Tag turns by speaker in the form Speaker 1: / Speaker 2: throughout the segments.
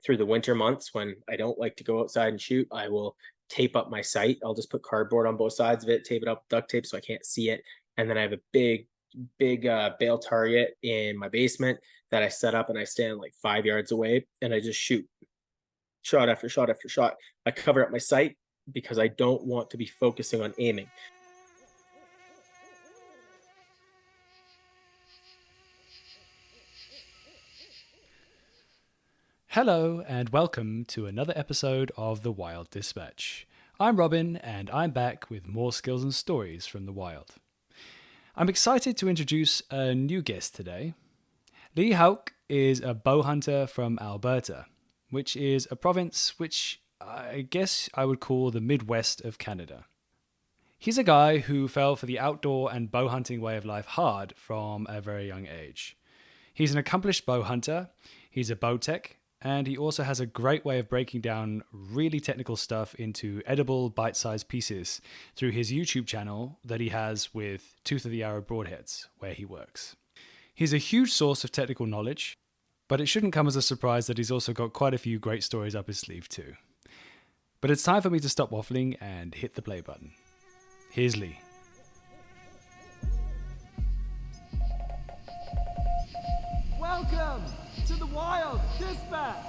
Speaker 1: through the winter months when I don't like to go outside and shoot, I will tape up my sight. I'll just put cardboard on both sides of it, tape it up with duct tape so I can't see it. And then I have a big bail target in my basement that I set up and I stand like 5 yards away and I just shoot shot after shot after shot. I cover up my sight because I don't want to be focusing on aiming.
Speaker 2: Hello, and welcome to another episode of The Wild Dispatch. I'm Robin, and I'm back with more skills and stories from the wild. I'm excited to introduce a new guest today. Leigh Hauck is a bow hunter from Alberta, which is a province which I guess I would call the Midwest of Canada. He's a guy who fell for the outdoor and bow hunting way of life hard from a very young age. He's an accomplished bow hunter, he's a bow tech, and he also has a great way of breaking down really technical stuff into edible bite-sized pieces through his YouTube channel that he has with Tooth of the Arrow Broadheads, where he works. He's a huge source of technical knowledge, but it shouldn't come as a surprise that he's also got quite a few great stories up his sleeve too. But it's time for me to stop waffling and hit the play button. Here's Leigh.
Speaker 3: Welcome to the Wild Dispatch.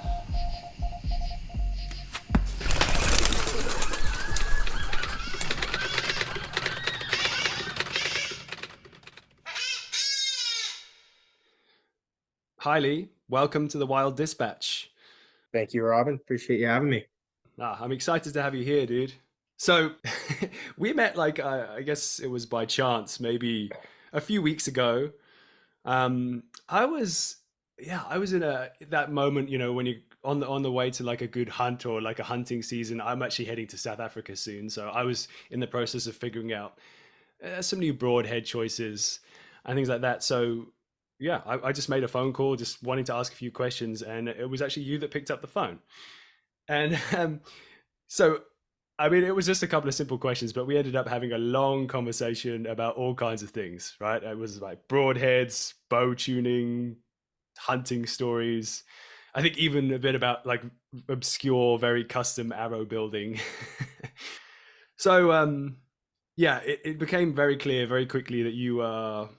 Speaker 2: Hi Leigh, welcome to the Wild Dispatch.
Speaker 1: Thank you, Robin. Appreciate you having me.
Speaker 2: I'm excited to have you here, dude. So we met I guess it was by chance, maybe a few weeks ago. I was I was in that moment, when you on the way to like a good hunt or like a hunting season. I'm actually heading to South Africa soon, so I was in the process of figuring out some new broadhead choices and things like that. So I just made a phone call, just wanting to ask a few questions, and it was actually you that picked up the phone. And so, I mean, it was just a couple of simple questions, but we ended up having a long conversation about all kinds of things, right? It was like broadheads, bow tuning, hunting stories. I think even a bit about like obscure, very custom arrow building. So, it became very clear very quickly that you are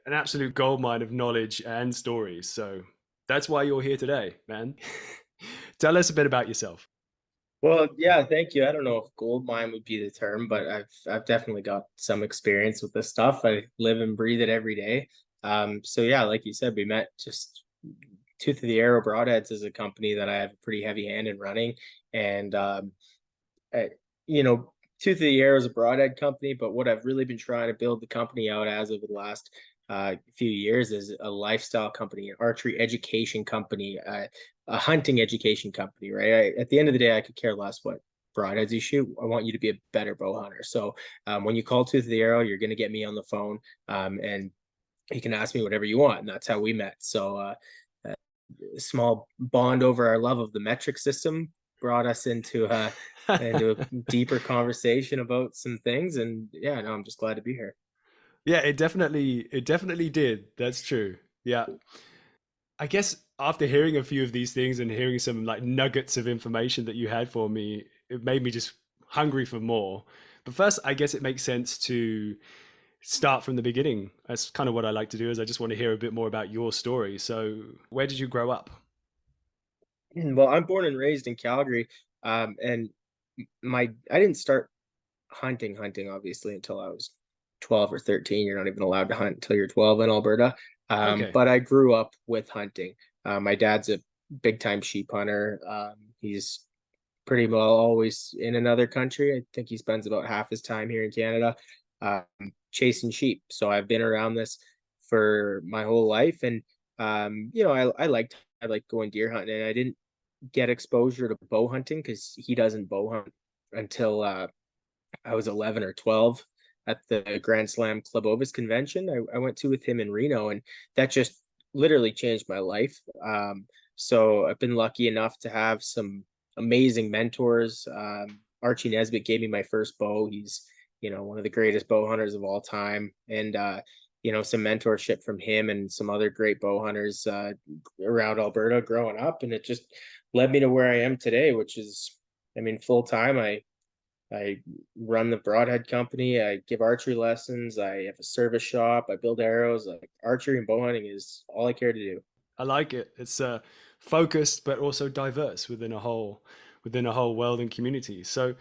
Speaker 2: an absolute goldmine of knowledge and stories. So that's why you're here today, man. Tell us a bit about yourself.
Speaker 1: Well, yeah, thank you. I don't know if gold mine would be the term, but I've definitely got some experience with this stuff. I live and breathe it every day. So yeah, like you said, we met just Tooth of the Arrow Broadheads is a company that I have a pretty heavy hand in running, and I, you know, Tooth of the Arrow is a broadhead company, but what I've really been trying to build the company out as over the last few years is a lifestyle company, an archery education company, a hunting education company, right? At the end of the day, I could care less what broadheads you shoot. I want you to be a better bow hunter. So when you call Tooth of the Arrow, you're going to get me on the phone, and you can ask me whatever you want. And that's how we met. So a small bond over our love of the metric system brought us into a deeper conversation about some things. And yeah, no, I'm just glad to be here.
Speaker 2: Yeah, it definitely did. That's true. Yeah. I guess after hearing a few of these things and hearing some like nuggets of information that you had for me, it made me just hungry for more. But first, I guess it makes sense to start from the beginning. That's kind of what I like to do is I just want to hear a bit more about your story. So, where did you grow up?
Speaker 1: Well, I'm born and raised in Calgary, and my I didn't start hunting obviously until I was 12 or 13. You're not even allowed to hunt until you're 12 in Alberta.
Speaker 2: Okay.
Speaker 1: But I grew up with hunting. My dad's a big time sheep hunter. He's pretty well always in another country. I think he spends about half his time here in Canada, um, chasing sheep. So I've been around this for my whole life, and I like going deer hunting, and I didn't get exposure to bow hunting because he doesn't bow hunt until I was 11 or 12 at the Grand Slam Club Ovis convention I went to with him in Reno, and that just literally changed my life. So I've been lucky enough to have some amazing mentors. Archie Nesbitt gave me my first bow. He's one of the greatest bow hunters of all time, and some mentorship from him and some other great bow hunters around Alberta growing up, and it just led me to where I am today, which is, I mean, full time. I run the broadhead company. I give archery lessons. I have a service shop. I build arrows. Like archery and bow hunting is all I care to do.
Speaker 2: I like it. It's focused but also diverse within a whole world and community. So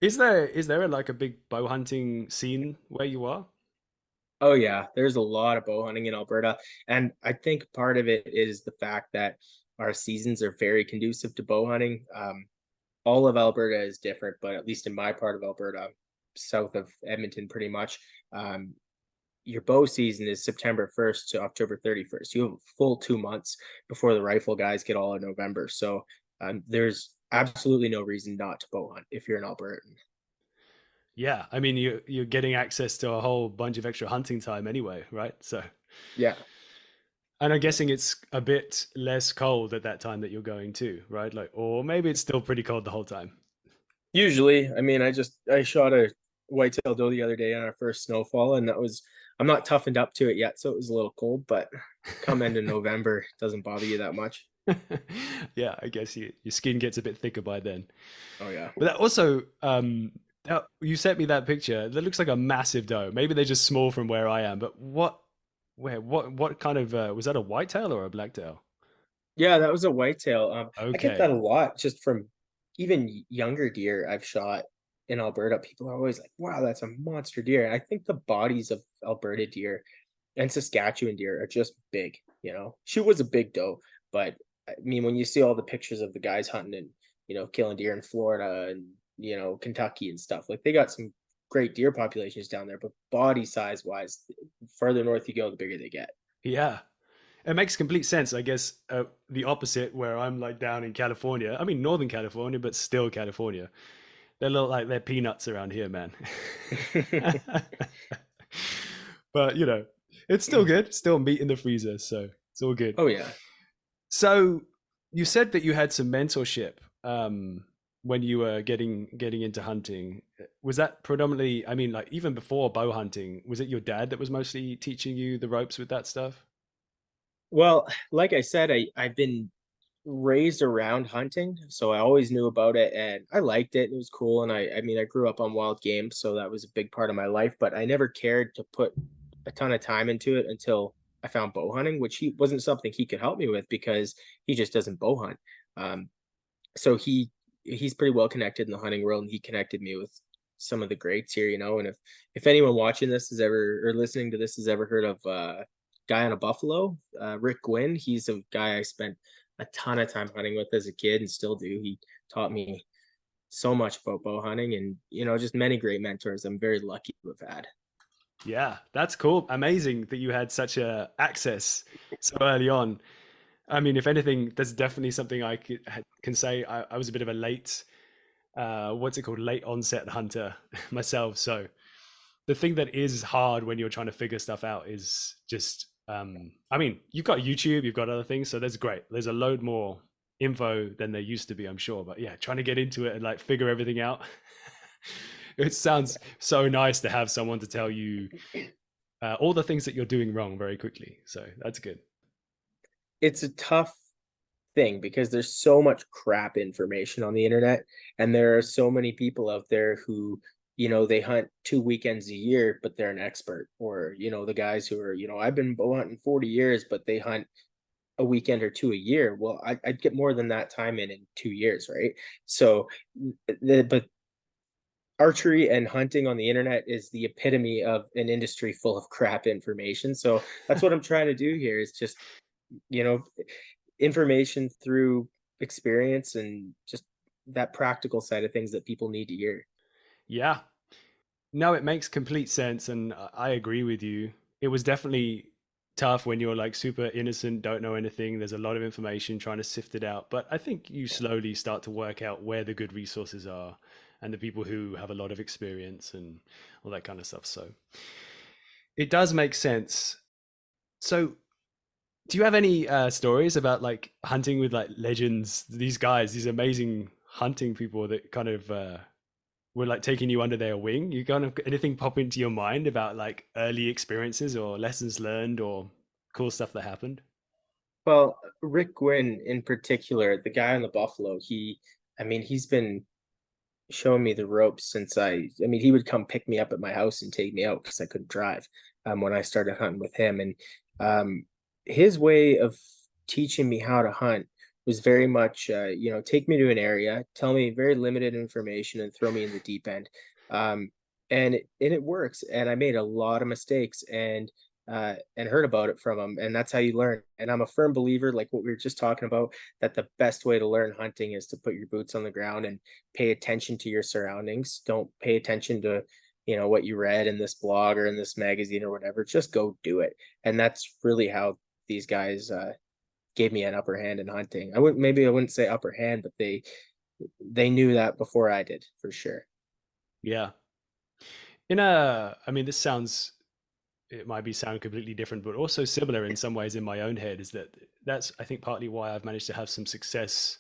Speaker 2: is there like a big bow hunting scene where you are?
Speaker 1: Oh yeah, there's a lot of bow hunting in Alberta, and I think part of it is the fact that our seasons are very conducive to bow hunting. All of Alberta is different, but at least in my part of Alberta, south of Edmonton, pretty much, um, your bow season is September 1st to October 31st. You have a full 2 months before the rifle guys get all in November. So there's absolutely no reason not to bow hunt if you're an Albertan.
Speaker 2: Yeah, I mean you're getting access to a whole bunch of extra hunting time anyway, right? So,
Speaker 1: Yeah.
Speaker 2: and I'm guessing it's a bit less cold at that time that you're going to, right? Like, or maybe it's still pretty cold the whole time.
Speaker 1: Usually, I mean, I shot a whitetail doe the other day on our first snowfall, and I'm not toughened up to it yet, so it was a little cold, but come end of November, it doesn't bother you that much.
Speaker 2: Yeah, I guess your skin gets a bit thicker by then.
Speaker 1: Oh yeah.
Speaker 2: But that also, you sent me that picture. That looks like a massive doe. Maybe they're just small from where I am. But what kind of was that a whitetail or a blacktail?
Speaker 1: Yeah, that was a whitetail. I get that
Speaker 2: Okay.
Speaker 1: a lot just from even younger deer I've shot in Alberta. People are always like, "Wow, that's a monster deer." And I think the bodies of Alberta deer and Saskatchewan deer are just big. She was a big doe, but I mean, when you see all the pictures of the guys hunting and killing deer in Florida and Kentucky and stuff, like they got some great deer populations down there. But body size wise, further north you go, the bigger they get.
Speaker 2: Yeah. It makes complete sense. I guess the opposite, where I'm like down in California. I mean, Northern California, but still California. They look like they're peanuts around here, man. But it's still good. Still meat in the freezer, so it's all good.
Speaker 1: Oh yeah.
Speaker 2: So you said that you had some mentorship when you were getting into hunting. Was that predominantly? I mean, like even before bow hunting, was it your dad that was mostly teaching you the ropes with that stuff?
Speaker 1: Well, like I said, I've been raised around hunting, so I always knew about it and I liked it. It was cool, and I mean I grew up on wild game, so that was a big part of my life, but I never cared to put a ton of time into it until I found bow hunting, which he wasn't something he could help me with because he just doesn't bow hunt. Um, so he's pretty well connected in the hunting world, and he connected me with some of the greats here, and if anyone watching this has ever or listening to this has ever heard of guy on a buffalo, Rick Gwynn. He's a guy I spent a ton of time hunting with as a kid and still do. He taught me so much about bow hunting, and just many great mentors I'm very lucky to have had.
Speaker 2: Yeah, that's cool. Amazing that you had such a access so early on. I mean, if anything, that's definitely something can say. I was a bit of a late, what's it called, late onset hunter myself. So the thing that is hard when you're trying to figure stuff out is just, I mean, you've got YouTube, you've got other things, so that's great. There's a load more info than there used to be, I'm sure. But yeah, trying to get into it and like figure everything out. It sounds so nice to have someone to tell you all the things that you're doing wrong very quickly. So that's good.
Speaker 1: It's a tough thing because there's so much crap information on the internet, and there are so many people out there who they hunt 2 weekends a year but they're an expert, or the guys who are I've been bow hunting 40 years but they hunt a weekend or two a year. Well, I'd get more than that time in 2 years, right? So but archery and hunting on the internet is the epitome of an industry full of crap information. So that's what I'm trying to do here, is just you know information through experience and just that practical side of things that people need to hear.
Speaker 2: Yeah. No, it makes complete sense. And I agree with you. It was definitely tough when you're like super innocent, don't know anything. There's a lot of information trying to sift it out. But I think you slowly start to work out where the good resources are and the people who have a lot of experience and all that kind of stuff. So it does make sense. So do you have any stories about like hunting with like legends, these guys, these amazing hunting people that kind of were like taking you under their wing? You kind of anything pop into your mind about like early experiences or lessons learned or cool stuff that happened?
Speaker 1: Well, Rick Gwynn in particular, the guy on the Buffalo, I mean, he's been showing me the ropes since I mean, he would come pick me up at my house and take me out because I couldn't drive when I started hunting with him. And um, his way of teaching me how to hunt was very much, take me to an area, tell me very limited information, and throw me in the deep end. Um, and it works. And I made a lot of mistakes and heard about it from him, and that's how you learn. And I'm a firm believer, like what we were just talking about, that the best way to learn hunting is to put your boots on the ground and pay attention to your surroundings. Don't pay attention to, what you read in this blog or in this magazine or whatever. Just go do it. And that's really how these guys gave me an upper hand in hunting. I wouldn't say upper hand, but they knew that before I did, for sure.
Speaker 2: Yeah. I mean, this sounds, it might be sound completely different, but also similar in some ways in my own head is that that's, I think, partly why I've managed to have some success,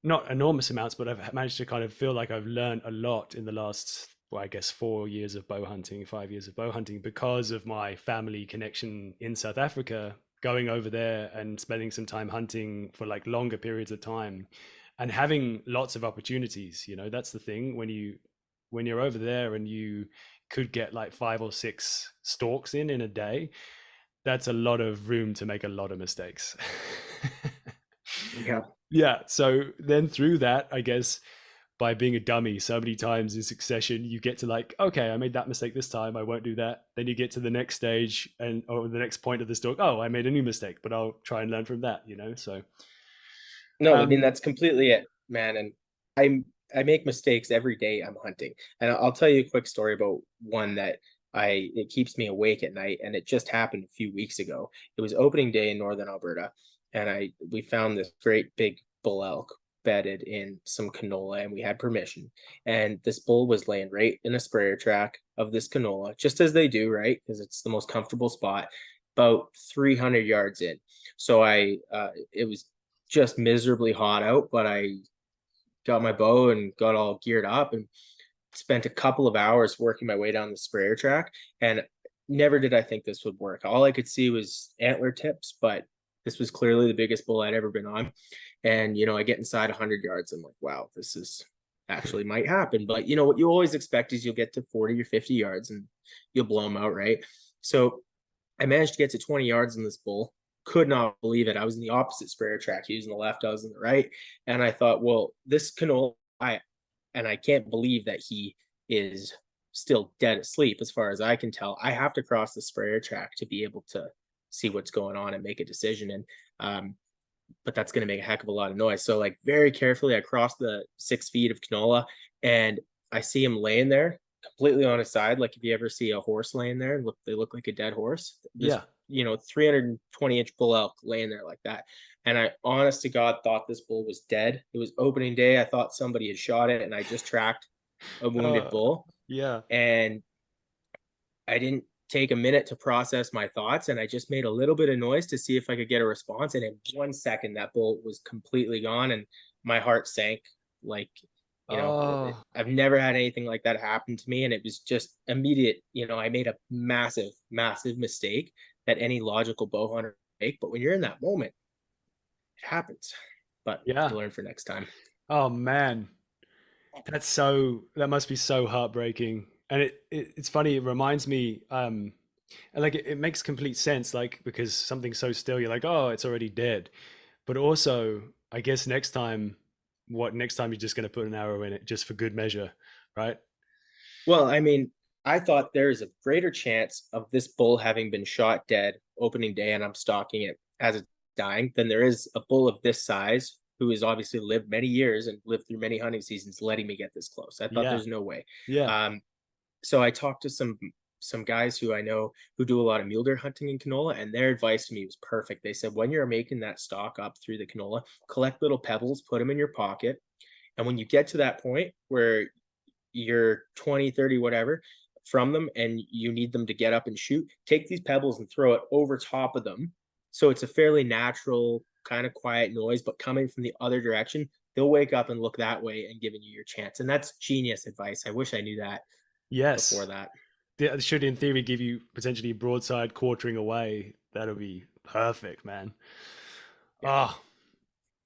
Speaker 2: not enormous amounts, but I've managed to kind of feel like I've learned a lot in the last, well, I guess 4 years of bow hunting, 5 years of bow hunting because of my family connection in South Africa, going over there and spending some time hunting for like longer periods of time and having lots of opportunities. That's the thing when you're over there and you could get like 5 or 6 stalks in a day. That's a lot of room to make a lot of mistakes.
Speaker 1: Yeah.
Speaker 2: Yeah. So then through that, I guess by being a dummy so many times in succession, you get to like, okay, I made that mistake this time. I won't do that. Then you get to the next stage and or the next point of the stalk. Oh, I made a new mistake, but I'll try and learn from that. So,
Speaker 1: No, I mean
Speaker 2: um,
Speaker 1: that's completely it, man. And I'm I make mistakes every day I'm hunting. And I'll tell you a quick story about one that I it keeps me awake at night, and it just happened a few weeks ago. It was opening day in northern Alberta, and I we found this great big bull elk bedded in some canola, and we had permission. And this bull was laying right in a sprayer track of this canola, just as they do, right? Because it's the most comfortable spot, about 300 yards in. So it was just miserably hot out, but I got my bow and got all geared up and spent a couple of hours working my way down the sprayer track. And never did I think this would work. All I could see was antler tips, but this was clearly the biggest bull I'd ever been on. And, I get inside 100 yards. I'm like, wow, this is actually might happen. But, what you always expect is you'll get to 40 or 50 yards and you'll blow them out, right? So I managed to get to 20 yards in this bull. Could not believe it. I was in the opposite sprayer track. He was in the left, I was in the right. And I thought, well, this canola, I can't believe that he is still dead asleep as far as I can tell. I have to cross the sprayer track to be able to see what's going on and make a decision. And but that's going to make a heck of a lot of noise. So like very carefully, I cross the 6 feet of canola and I see him laying there completely on his side. Like if you ever see a horse laying there and they look like a dead horse. This,
Speaker 2: yeah.
Speaker 1: 320-inch bull elk laying there like that. And I honest to God thought this bull was dead. It was opening day. I thought somebody had shot it and I just tracked a wounded
Speaker 2: Uh,
Speaker 1: bull.
Speaker 2: yeah.
Speaker 1: And I didn't take a minute to process my thoughts and I just made a little bit of noise to see if I could get a response. And in 1 second, that bull was completely gone and my heart sank. Like,
Speaker 2: Oh,
Speaker 1: I've never had anything like that happen to me. And it was just immediate. I made a massive, massive mistake that any logical bow hunter make. But when you're in that moment, it happens. But
Speaker 2: yeah.
Speaker 1: you learn for next time.
Speaker 2: Oh man. That must be so heartbreaking. And it's funny, it reminds me, and like it makes complete sense, like because something's so still, you're like, oh, it's already dead. But also, I guess next time you're just gonna put an arrow in it just for good measure, right?
Speaker 1: Well, I mean, I thought there is a greater chance of this bull having been shot dead opening day and I'm stalking it as it's dying than there is a bull of this size who has obviously lived many years and lived through many hunting seasons letting me get this close. I thought
Speaker 2: Yeah.
Speaker 1: there's no way.
Speaker 2: Yeah.
Speaker 1: Um, so I talked to some guys who I know who do a lot of mule deer hunting in canola, and their advice to me was perfect. They said when you're making that stalk up through the canola, collect little pebbles, put them in your pocket, and when you get to that point where you're 20, 30, whatever from them and you need them to get up and shoot, take these pebbles and throw it over top of them. So it's a fairly natural, kind of quiet noise, but coming from the other direction, they'll wake up and look that way and giving you your chance. And that's genius advice. I wish I knew that before
Speaker 2: Yes.
Speaker 1: that.
Speaker 2: That should, in theory, give you potentially broadside quartering away. That'll be perfect, man.
Speaker 1: Yeah.
Speaker 2: Ah,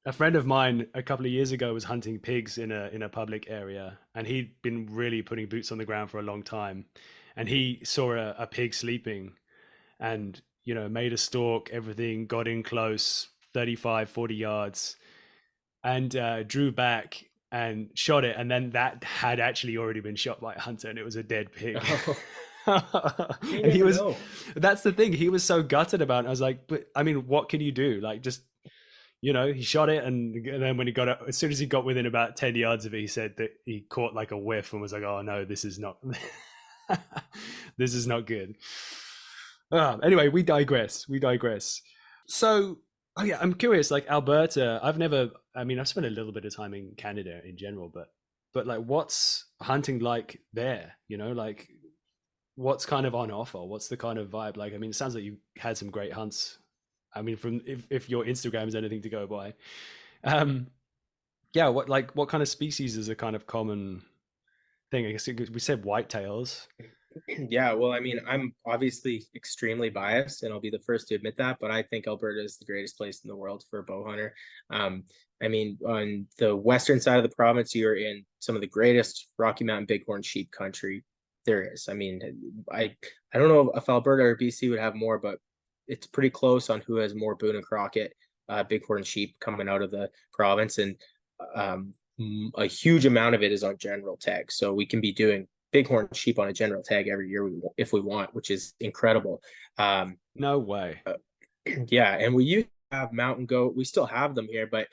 Speaker 2: a friend of mine a couple of years ago was hunting pigs in a public area, and he'd been really putting boots on the ground for a long time. And he saw a pig sleeping, and made a stalk, everything, got in close, 35, 40 yards, and drew back and shot it. And then that had actually already been shot by a hunter, and it was a dead pig.
Speaker 1: Oh, you
Speaker 2: And he
Speaker 1: never
Speaker 2: was,
Speaker 1: know.
Speaker 2: that's the thing, he was so gutted about it. I was like, but I mean, what can you do? Like, just, he shot it, and then when he got it, as soon as he got within about 10 yards of it, he said that he caught like a whiff and was like, oh no, this is not, this is not good. Anyway, we digress. We digress. So, oh yeah, I'm curious. Like Alberta, I've never. I mean, I've spent a little bit of time in Canada in general, but like, what's hunting like there? Like, what's kind of on offer? What's the kind of vibe like? I mean, it sounds like you had some great hunts. I mean, from if your Instagram is anything to go by, um, yeah. What kind of species is a kind of common thing? I guess we said whitetails.
Speaker 1: Yeah, well, I mean, I'm obviously extremely biased, and I'll be the first to admit that, but I think Alberta is the greatest place in the world for a bow hunter. Um, I mean, on the western side of the province, you're in some of the greatest Rocky Mountain bighorn sheep country there is. I mean, I don't know if Alberta or BC would have more, but it's pretty close on who has more Boone and Crockett bighorn sheep coming out of the province, and um, a huge amount of it is on general tag. So we can be doing bighorn sheep on a general tag every year if we want, which is incredible. Um,
Speaker 2: No way.
Speaker 1: yeah, and we used to have mountain goat. We still have them here, but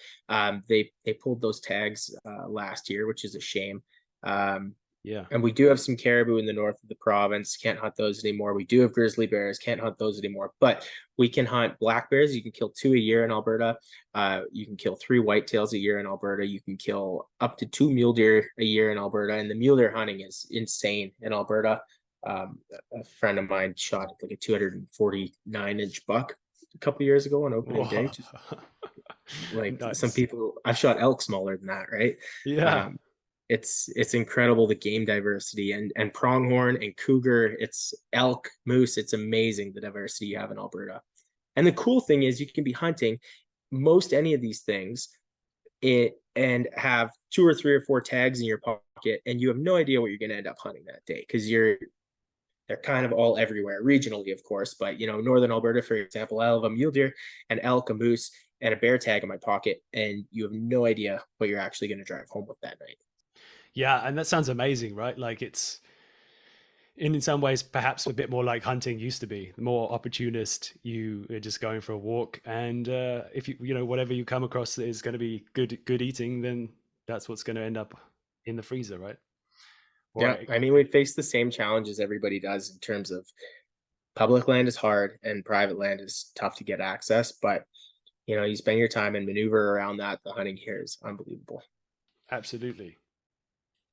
Speaker 1: they pulled those tags last year, which is a shame. Um,
Speaker 2: Yeah.
Speaker 1: and we do have some caribou in the north of the province. Can't hunt those anymore. We do have grizzly bears. Can't hunt those anymore. But we can hunt black bears. You can kill 2 a year in Alberta. You can kill 3 whitetails a year in Alberta. You can kill up to 2 mule deer a year in Alberta. And the mule deer hunting is insane in Alberta. A friend of mine shot like a 249-inch buck a couple years ago on opening day.
Speaker 2: Whoa.
Speaker 1: Just like some
Speaker 2: Nice.
Speaker 1: people, I've shot elk smaller than that, right?
Speaker 2: Yeah.
Speaker 1: Um, it's incredible, the game diversity, and pronghorn and cougar, it's elk, moose, it's amazing the diversity you have in Alberta. And the cool thing is you can be hunting most any of these things and have 2 or 3 or 4 tags in your pocket, and you have no idea what you're going to end up hunting that day because they're kind of all everywhere regionally, of course. But northern Alberta, for example, I have a mule deer, an elk, a moose, and a bear tag in my pocket, and you have no idea what you're actually going to drive home with that night.
Speaker 2: Yeah, and that sounds amazing, right? Like it's in some ways perhaps a bit more like hunting used to be. The more opportunist, you are just going for a walk, and if whatever you come across that is going to be good eating, then that's what's going to end up in the freezer, right?
Speaker 1: Yeah,
Speaker 2: Or
Speaker 1: I mean, we face the same challenges everybody does in terms of public land is hard and private land is tough to get access. But you spend your time and maneuver around that. The hunting here is unbelievable.
Speaker 2: absolutely.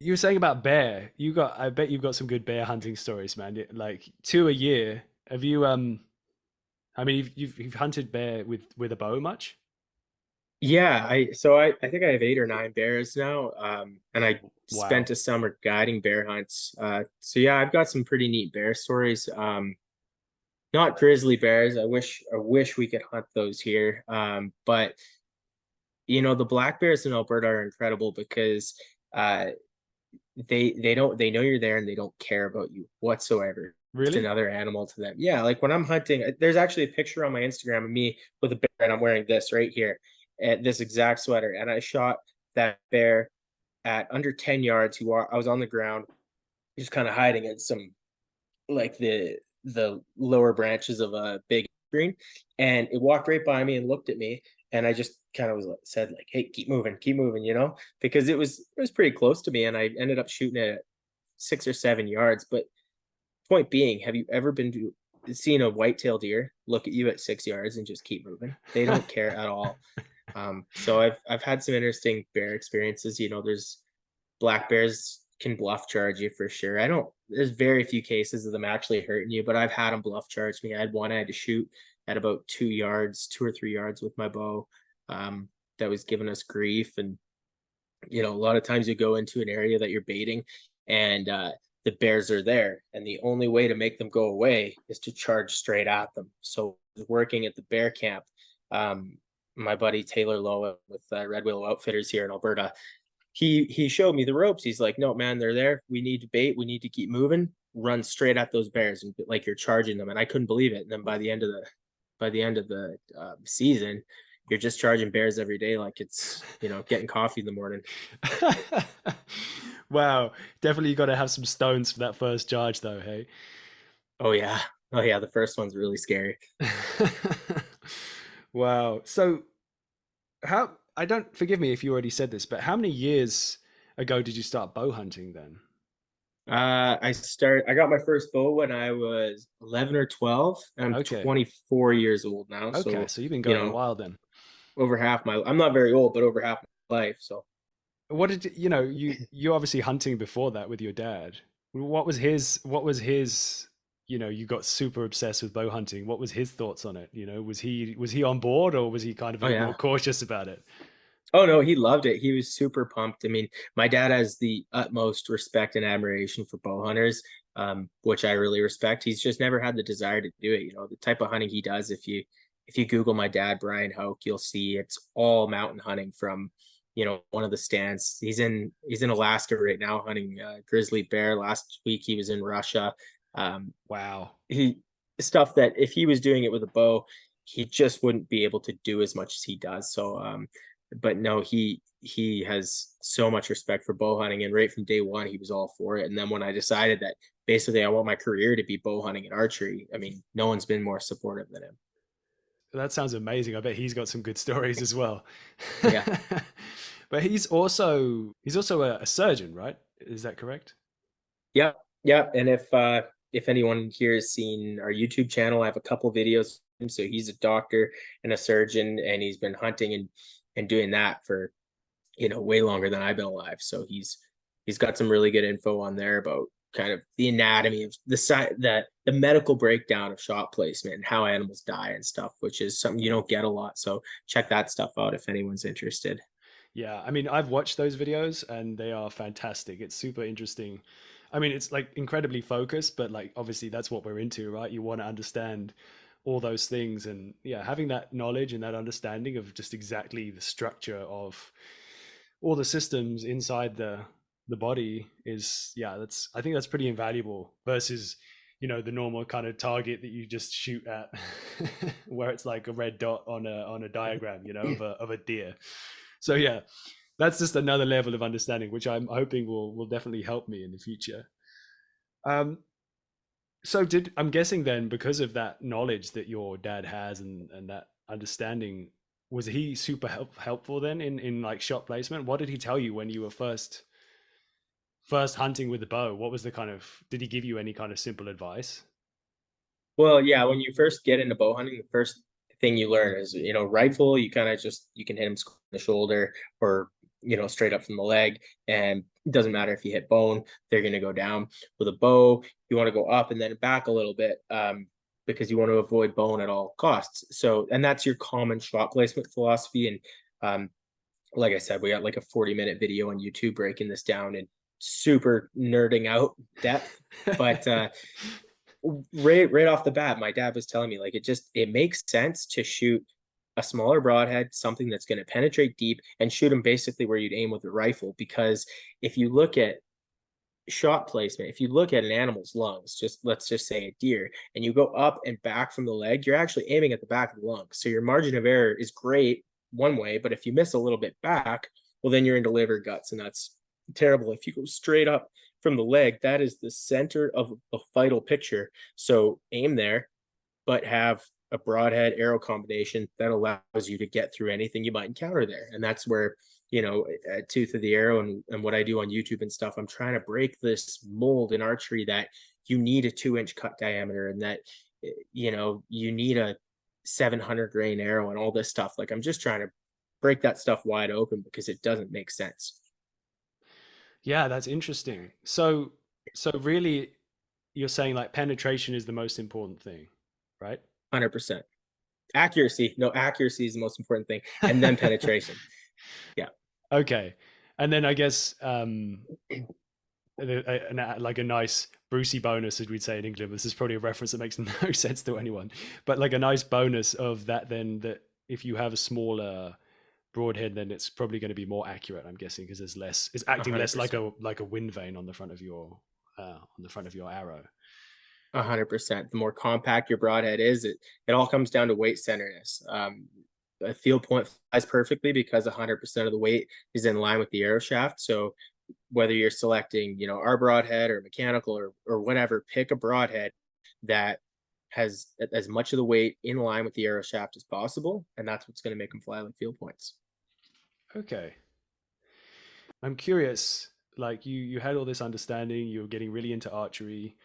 Speaker 2: You were saying about bear. I bet you've got some good bear hunting stories, man. Like 2 a year. Have you I mean, you've hunted bear with a bow much?
Speaker 1: Yeah, I think I have 8 or 9 bears now. And I
Speaker 2: Wow.
Speaker 1: spent a summer guiding bear hunts. So yeah, I've got some pretty neat bear stories. Not grizzly bears. I wish we could hunt those here. But the black bears in Alberta are incredible because uh they know you're there and they don't care about you whatsoever. Just
Speaker 2: Really?
Speaker 1: another animal to them. Yeah, like when I'm hunting, there's actually a picture on my Instagram of me with a bear, and I'm wearing this right here, at this exact sweater, and I shot that bear at under 10 yards. I was on the ground, just kind of hiding in some, like, the lower branches of a big green, and it walked right by me and looked at me, and I just kind of said like, "Hey, keep moving," because it was pretty close to me, and I ended up shooting it at 6 or 7 yards. But point being, have you ever been to seen a white-tailed deer look at you at 6 yards and just keep moving? They don't care at all. So I've had some interesting bear experiences. There's black bears can bluff charge you for sure. There's very few cases of them actually hurting you, but I've had them bluff charge me. I had one I had to shoot at about 2 yards, 2 or 3 yards with my bow. That was giving us grief. And A lot of times you go into an area that you're baiting and the bears are there, and the only way to make them go away is to charge straight at them. So working at the bear camp, um, my buddy Taylor Lowe with Red Willow Outfitters here in Alberta, he showed me the ropes. He's like, no, man, they're there. We need to bait. We need to keep moving. Run straight at those bears, and like you're charging them. And I couldn't believe it. And then by the end of the season, you're just charging bears every day, like it's getting coffee in the morning.
Speaker 2: Wow, definitely got to have some stones for that first charge, though. Hey.
Speaker 1: Oh yeah, oh yeah. The first one's really scary.
Speaker 2: Wow. So how I don't forgive me if you already said this, but how many years ago did you start bow hunting then?
Speaker 1: I got my first bow when I was 11 or 12. I'm
Speaker 2: Okay.
Speaker 1: 24 years old now,
Speaker 2: Okay,
Speaker 1: so
Speaker 2: so you've been
Speaker 1: you
Speaker 2: going a
Speaker 1: know,
Speaker 2: while then.
Speaker 1: over half my. I'm not very old, but over half my life. So
Speaker 2: What did you know, you obviously hunting before that with your dad. What was his, you got super obsessed with bow hunting. What was his thoughts on it? Was he on board or was he kind of a
Speaker 1: oh
Speaker 2: bit more
Speaker 1: yeah.
Speaker 2: cautious about it?
Speaker 1: Oh no, he loved it. He was super pumped. I mean, my dad has the utmost respect and admiration for bow hunters, which I really respect. He's just never had the desire to do it. The type of hunting he does. If you Google my dad, Brian Hauck, you'll see it's all mountain hunting from, one of the stands. He's in Alaska right now hunting grizzly bear. Last week he was in Russia. Um,
Speaker 2: Wow.
Speaker 1: he Stuff that if he was doing it with a bow, he just wouldn't be able to do as much as he does. So but no, he has so much respect for bow hunting, and right from day one he was all for it. And then when I decided that basically I want my career to be bow hunting and archery, I mean, no one's been more supportive than him.
Speaker 2: That sounds amazing. I bet he's got some good stories as well.
Speaker 1: Yeah.
Speaker 2: But he's also a surgeon, right? Is that correct?
Speaker 1: Yep. Yep. And if anyone here has seen our YouTube channel, I have a couple videos. So he's a doctor and a surgeon, and he's been hunting and doing that for way longer than I've been alive. So he's got some really good info on there about kind of the anatomy of the side, that the medical breakdown of shot placement and how animals die and stuff, which is something you don't get a lot. So check that stuff out if anyone's interested.
Speaker 2: Yeah, I mean, I've watched those videos and they are fantastic. It's super interesting. I mean, it's like incredibly focused, but like obviously that's what we're into, right? You want to understand all those things and yeah, having that knowledge and that understanding of just exactly the structure of all the systems inside the body is yeah, that's I think that's pretty invaluable versus the normal kind of target that you just shoot at where it's like a red dot on a diagram of a deer. So yeah, that's just another level of understanding, which I'm hoping will definitely help me in the future. Um, so did I'm guessing then because of that knowledge that your dad has and that understanding, was he super helpful then in like shot placement? What did he tell you when you were first hunting with the bow? What was the kind of did he give you any kind of simple advice?
Speaker 1: Well, yeah, when you first get into bow hunting, the first thing you learn is, rifle, you kind of just you can hit them in the shoulder or straight up from the leg, and it doesn't matter if you hit bone, they're going to go down. With a bow, you want to go up and then back a little bit, because you want to avoid bone at all costs. So, and that's your common shot placement philosophy. And like I said, we got like a 40-minute video on YouTube breaking this down and super nerding out depth. But right off the bat, my dad was telling me like it makes sense to shoot a smaller broadhead, something that's going to penetrate deep, and shoot them basically where you'd aim with a rifle. Because if you look at shot placement, if you look at an animal's lungs, just let's just say a deer, and you go up and back from the leg, you're actually aiming at the back of the lung. So your margin of error is great one way, but if you miss a little bit back, well, then you're into liver, guts, and that's terrible. If you go straight up from the leg, that is the center of a vital picture. So aim there, but have a broadhead arrow combination that allows you to get through anything you might encounter there. And that's where, a tooth of the arrow and what I do on YouTube and stuff, I'm trying to break this mold in archery that you need a 2-inch cut diameter, and that, you need a 700 grain arrow and all this stuff. Like I'm just trying to break that stuff wide open because it doesn't make sense.
Speaker 2: Yeah, that's interesting. So really you're saying like penetration is the most important thing, right?
Speaker 1: 100% accuracy. No, accuracy is the most important thing, and then penetration. Yeah.
Speaker 2: Okay. And then I guess like a nice Brucey bonus, as we'd say in England. This is probably a reference that makes no sense to anyone, but like a nice bonus of that. Then that if you have a smaller broadhead, then it's probably going to be more accurate. I'm guessing because there's less. It's acting less
Speaker 1: 100%.
Speaker 2: like a wind vane on the front of your arrow.
Speaker 1: 100%. The more compact your broadhead is, it all comes down to weight centerness. A field point flies perfectly because 100% of the weight is in line with the arrow shaft. So whether you're selecting, our broadhead or mechanical or whatever, pick a broadhead that has as much of the weight in line with the arrow shaft as possible, and that's what's going to make them fly like field points.
Speaker 2: Okay, I'm curious. Like you had all this understanding. You were getting really into archery,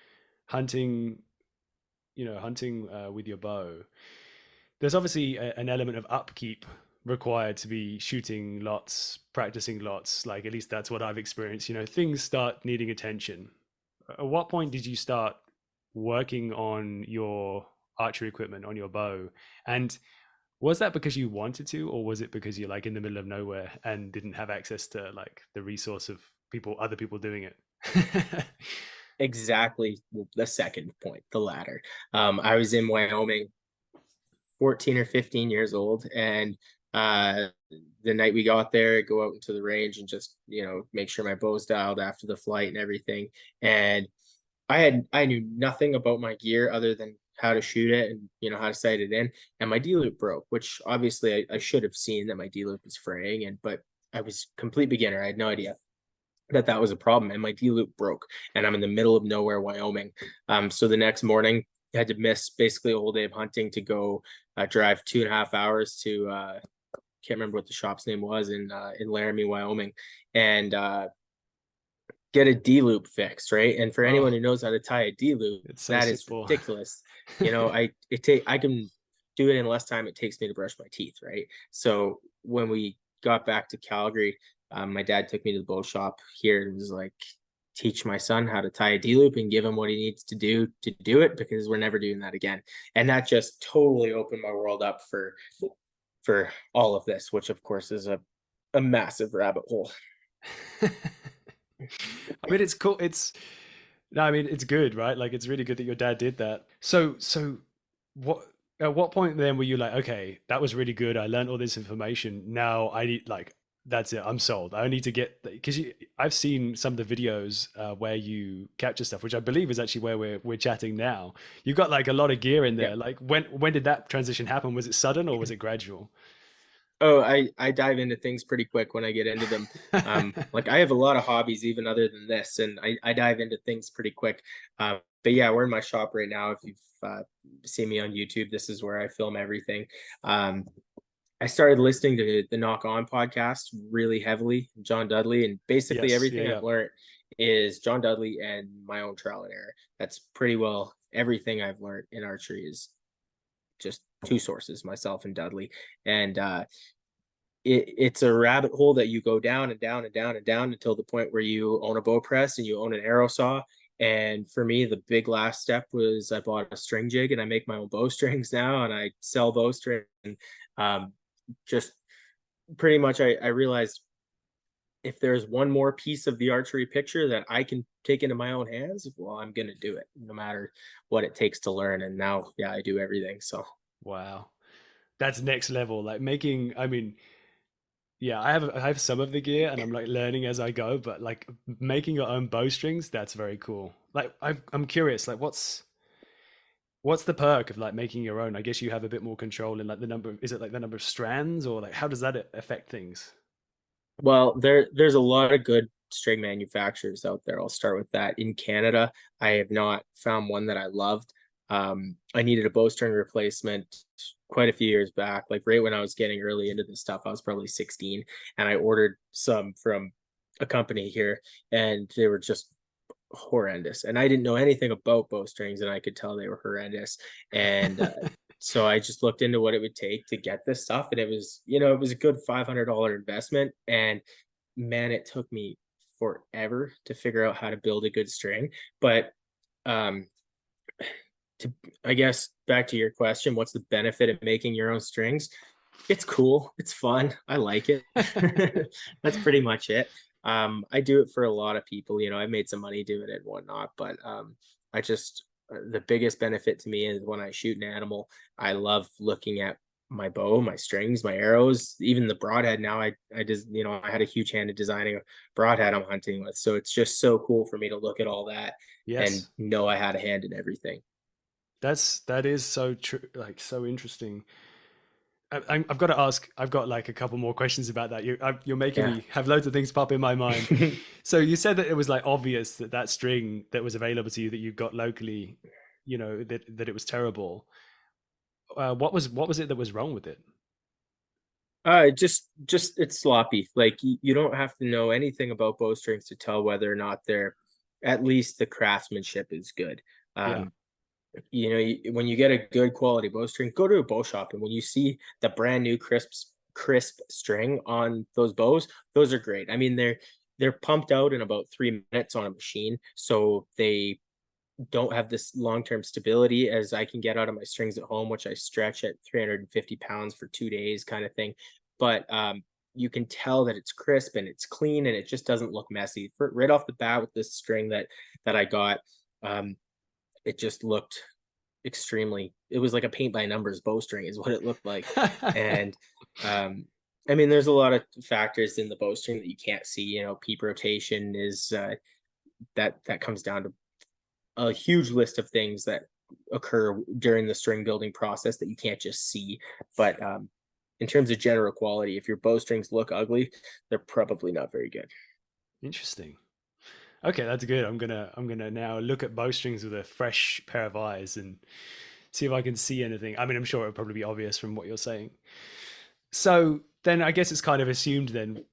Speaker 2: hunting. Hunting with your bow. There's obviously an element of upkeep required to be shooting lots, practicing lots. Like at least that's what I've experienced. Things start needing attention. At what point did you start working on your archery equipment, on your bow? And was that because you wanted to, or was it because you're like in the middle of nowhere and didn't have access to like the resource of other people doing it?
Speaker 1: Exactly the second point, the latter. I was in Wyoming, 14 or 15 years old, and uh, the night we got there, go out into the range and just make sure my bow's dialed after the flight and everything. And I knew nothing about my gear other than how to shoot it and how to sight it in. And my D loop broke, which obviously I should have seen that my D loop was fraying, but I was complete beginner. I had no idea that was a problem, and my D loop broke, and I'm in the middle of nowhere, Wyoming. So the next morning, I had to miss basically a whole day of hunting to go drive 2.5 hours to can't remember what the shop's name was in Laramie, Wyoming, and get a D loop fixed, right? And for anyone
Speaker 2: Oh,
Speaker 1: who knows how to tie a D loop,
Speaker 2: it's so
Speaker 1: that is
Speaker 2: simple.
Speaker 1: ridiculous. I can do it in less time it takes me to brush my teeth, right? So when we got back to Calgary, my dad took me to the bow shop here and was like, teach my son how to tie a D loop and give him what he needs to do it, because we're never doing that again. And that just totally opened my world up for all of this, which of course is a massive rabbit hole.
Speaker 2: I mean, it's cool. No, I mean, it's good, right? Like, it's really good that your dad did that. So what? At what point then were you like, okay, that was really good. I learned all this information. Now I need like that's it. I'm sold. I need to get because I've seen some of the videos where you capture stuff, which I believe is actually where we're chatting now. You got like a lot of gear in
Speaker 1: Yeah.
Speaker 2: there. Like when did that transition happen? Was it sudden or was it gradual?
Speaker 1: Oh, I dive into things pretty quick when I get into them. Like I have a lot of hobbies even other than this, and I dive into things pretty quick. But yeah, we're in my shop right now. If you've seen me on YouTube, this is where I film everything. Um, I started listening to the Knock On podcast really heavily, John Dudley, and basically
Speaker 2: Yes. Yeah.
Speaker 1: everything
Speaker 2: Yeah.
Speaker 1: I've learned is John Dudley and my own trial and error. That's pretty well everything I've learned in archery is just two sources, myself and Dudley. And it's a rabbit hole that you go down and down and down and down until the point where you own a bow press and you own an arrow saw. And for me, the big last step was I bought a string jig and I make my own bowstrings now and I sell bowstrings. And just pretty much I realized if there's one more piece of the archery picture that I can take into my own hands, well, I'm going to do it no matter what it takes to learn. And now, yeah, I do everything. So
Speaker 2: Wow. That's next level. Like making. I mean, yeah, I have some of the gear and I'm like learning as I go, but like making your own bowstrings, that's very cool. Like I'm curious, like what's the perk of like making your own? I guess you have a bit more control in like the number is it like the number of strands or like how does that affect things?
Speaker 1: well, there's a lot of good string manufacturers out there. I'll start with that. In Canada, I have not found one that I loved. I needed a bowstring replacement quite a few years back, like right when I was getting early into this stuff. I was probably 16, and I ordered some from a company here, and they were just horrendous. And I didn't know anything about bowstrings, and I could tell they were horrendous. And so I just looked into what it would take to get this stuff, and it was a good $500 investment. And man, it took me forever to figure out how to build a good string. But um, to I guess back to your question, what's the benefit of making your own strings? It's cool. It's fun. I like it. That's pretty much it. I do it for a lot of people. I made some money doing it and whatnot, but I just the biggest benefit to me is when I shoot an animal, I love looking at my bow, my strings, my arrows, even the broadhead. Now I just I had a huge hand in designing a broadhead I'm hunting with, so it's just so cool for me to look at all that and
Speaker 2: Yes,
Speaker 1: know I had a hand in everything.
Speaker 2: that is so true, like so interesting. I've got to ask. I've got like a couple more questions about that. You're making
Speaker 1: Yeah.
Speaker 2: me have loads of things pop in my mind. So you said that it was like obvious that that string that was available to you that you got locally, that it was terrible. What was it that was wrong with it?
Speaker 1: Just it's sloppy. Like you don't have to know anything about bowstrings to tell whether or not they're at least the craftsmanship is good.
Speaker 2: Yeah,
Speaker 1: Um, when you get a good quality bowstring, go to a bow shop, and when you see the brand new crisp string on those bows, those are great. I mean, they're pumped out in about 3 minutes on a machine, so they don't have this long-term stability as I can get out of my strings at home, which I stretch at 350 pounds for 2 days kind of thing. But you can tell that it's crisp and it's clean and it just doesn't look messy. Right off the bat with this string that I got, um, it just looked extremely, it was like a paint by numbers bowstring is what it looked like. And um, I mean, there's a lot of factors in the bowstring that you can't see. Peep rotation is that comes down to a huge list of things that occur during the string building process that you can't just see. But in terms of general quality, if your bowstrings look ugly, they're probably not very good.
Speaker 2: interesting. Okay, that's good. I'm gonna now look at bowstrings with a fresh pair of eyes and see if I can see anything. I mean, I'm sure it'll probably be obvious from what you're saying. So then I guess it's kind of assumed then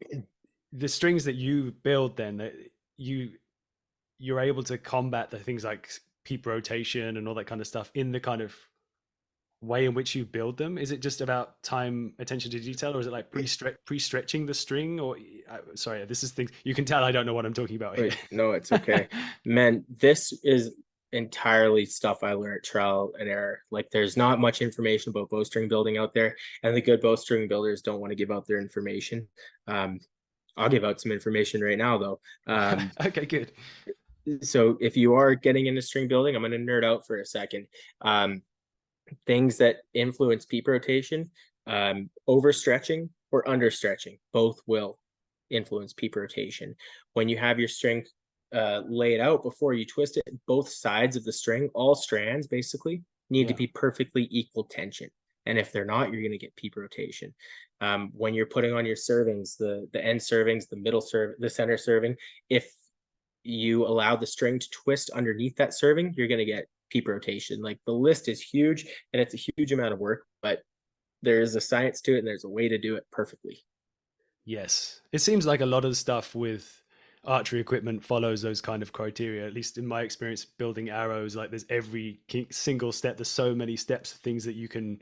Speaker 2: the strings that you build then that you you're able to combat the things like peep rotation and all that kind of stuff in the kind of way in which you build them. Is it just about time, attention to detail, or is it like pre-stretching the string? Or sorry, this is things you can tell I don't know what I'm talking about here.
Speaker 1: Wait, no, it's okay. Man, this is entirely stuff I learned trial and error. Like there's not much information about bowstring building out there, and the good bowstring builders don't want to give out their information. Um, I'll give out some information right now though.
Speaker 2: Okay, good.
Speaker 1: So if you are getting into string building, I'm going to nerd out for a second. Things that influence peep rotation, overstretching or understretching, both will influence peep rotation. When you have your string laid out before you twist it, both sides of the string, all strands basically, need to
Speaker 2: Yeah.
Speaker 1: be perfectly equal tension. And if they're not, you're going to get peep rotation. When you're putting on your servings, the end servings, the middle serve, the center serving, if you allow the string to twist underneath that serving, you're going to get peep rotation. Like the list is huge and it's a huge amount of work, but there's a science to it and there's a way to do it perfectly.
Speaker 2: Yes. It seems like a lot of stuff with archery equipment follows those kind of criteria. At least in my experience building arrows, like there's every single step, there's so many steps of things that you can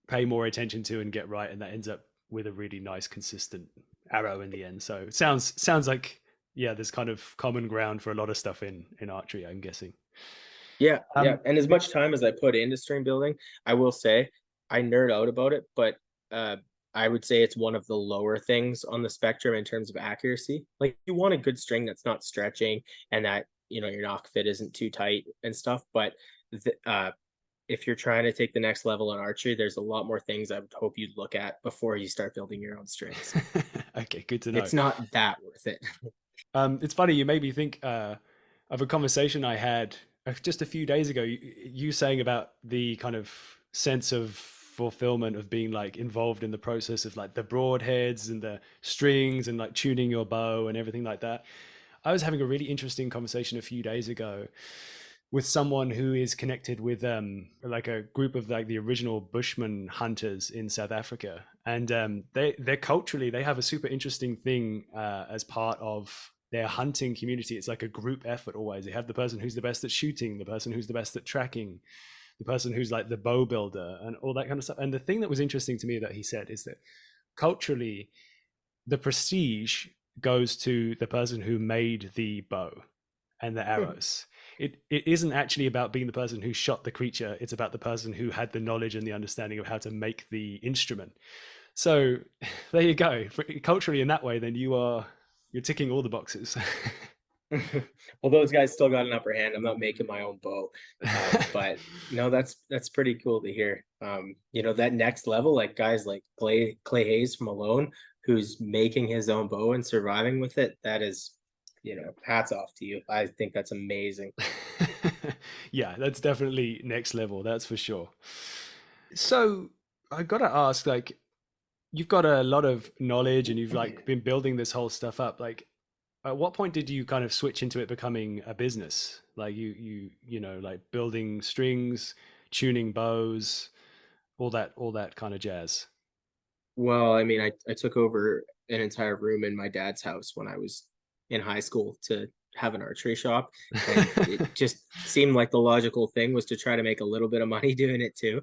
Speaker 2: pay more attention to and get right, and that ends up with a really nice consistent arrow in the end. So it sounds like, yeah, there's kind of common ground for a lot of stuff in archery, I'm guessing.
Speaker 1: Yeah, yeah.
Speaker 2: Um,
Speaker 1: And as much time as I put into string building, I will say I nerd out about it, but uh, I would say it's one of the lower things on the spectrum in terms of accuracy. Like you want a good string that's not stretching and that your knock fit isn't too tight and stuff. But if you're trying to take the next level in archery, there's a lot more things I would hope you'd look at before you start building your own strings.
Speaker 2: okay, good to know.
Speaker 1: It's not that worth it.
Speaker 2: It's funny you made me think of a conversation I had just a few days ago. You saying about the kind of sense of fulfillment of being like involved in the process of like the broadheads and the strings and like tuning your bow and everything like that. I was having a really interesting conversation a few days ago with someone who is connected with like a group of like the original Bushman hunters in South Africa, and they're culturally they have a super interesting thing as part of their hunting community. It's like a group effort always. They have the person who's the best at shooting, the person who's the best at tracking, the person who's like the bow builder, and all that kind of stuff. And the thing that was interesting to me that he said is that culturally, the prestige goes to the person who made the bow and the arrows. it isn't actually about being the person who shot the creature. It's about the person who had the knowledge and the understanding of how to make the instrument. So there you go. Culturally, in that way, then you're ticking all the boxes.
Speaker 1: Well, those guys still got an upper hand. I'm not making my own bow. But no, that's pretty cool to hear. That next level, like guys like Clay Hayes from Alone, who's making his own bow and surviving with it, that is, hats off to you. I think that's amazing.
Speaker 2: Yeah, that's definitely next level. That's for sure. So I gotta ask, like, you've got a lot of knowledge and you've like been building this whole stuff up. Like, at what point did you kind of switch into it becoming a business? Like like building strings, tuning bows, all that kind of jazz.
Speaker 1: Well, I mean, I took over an entire room in my dad's house when I was in high school to have an archery shop. And it just seemed like the logical thing was to try to make a little bit of money doing it too.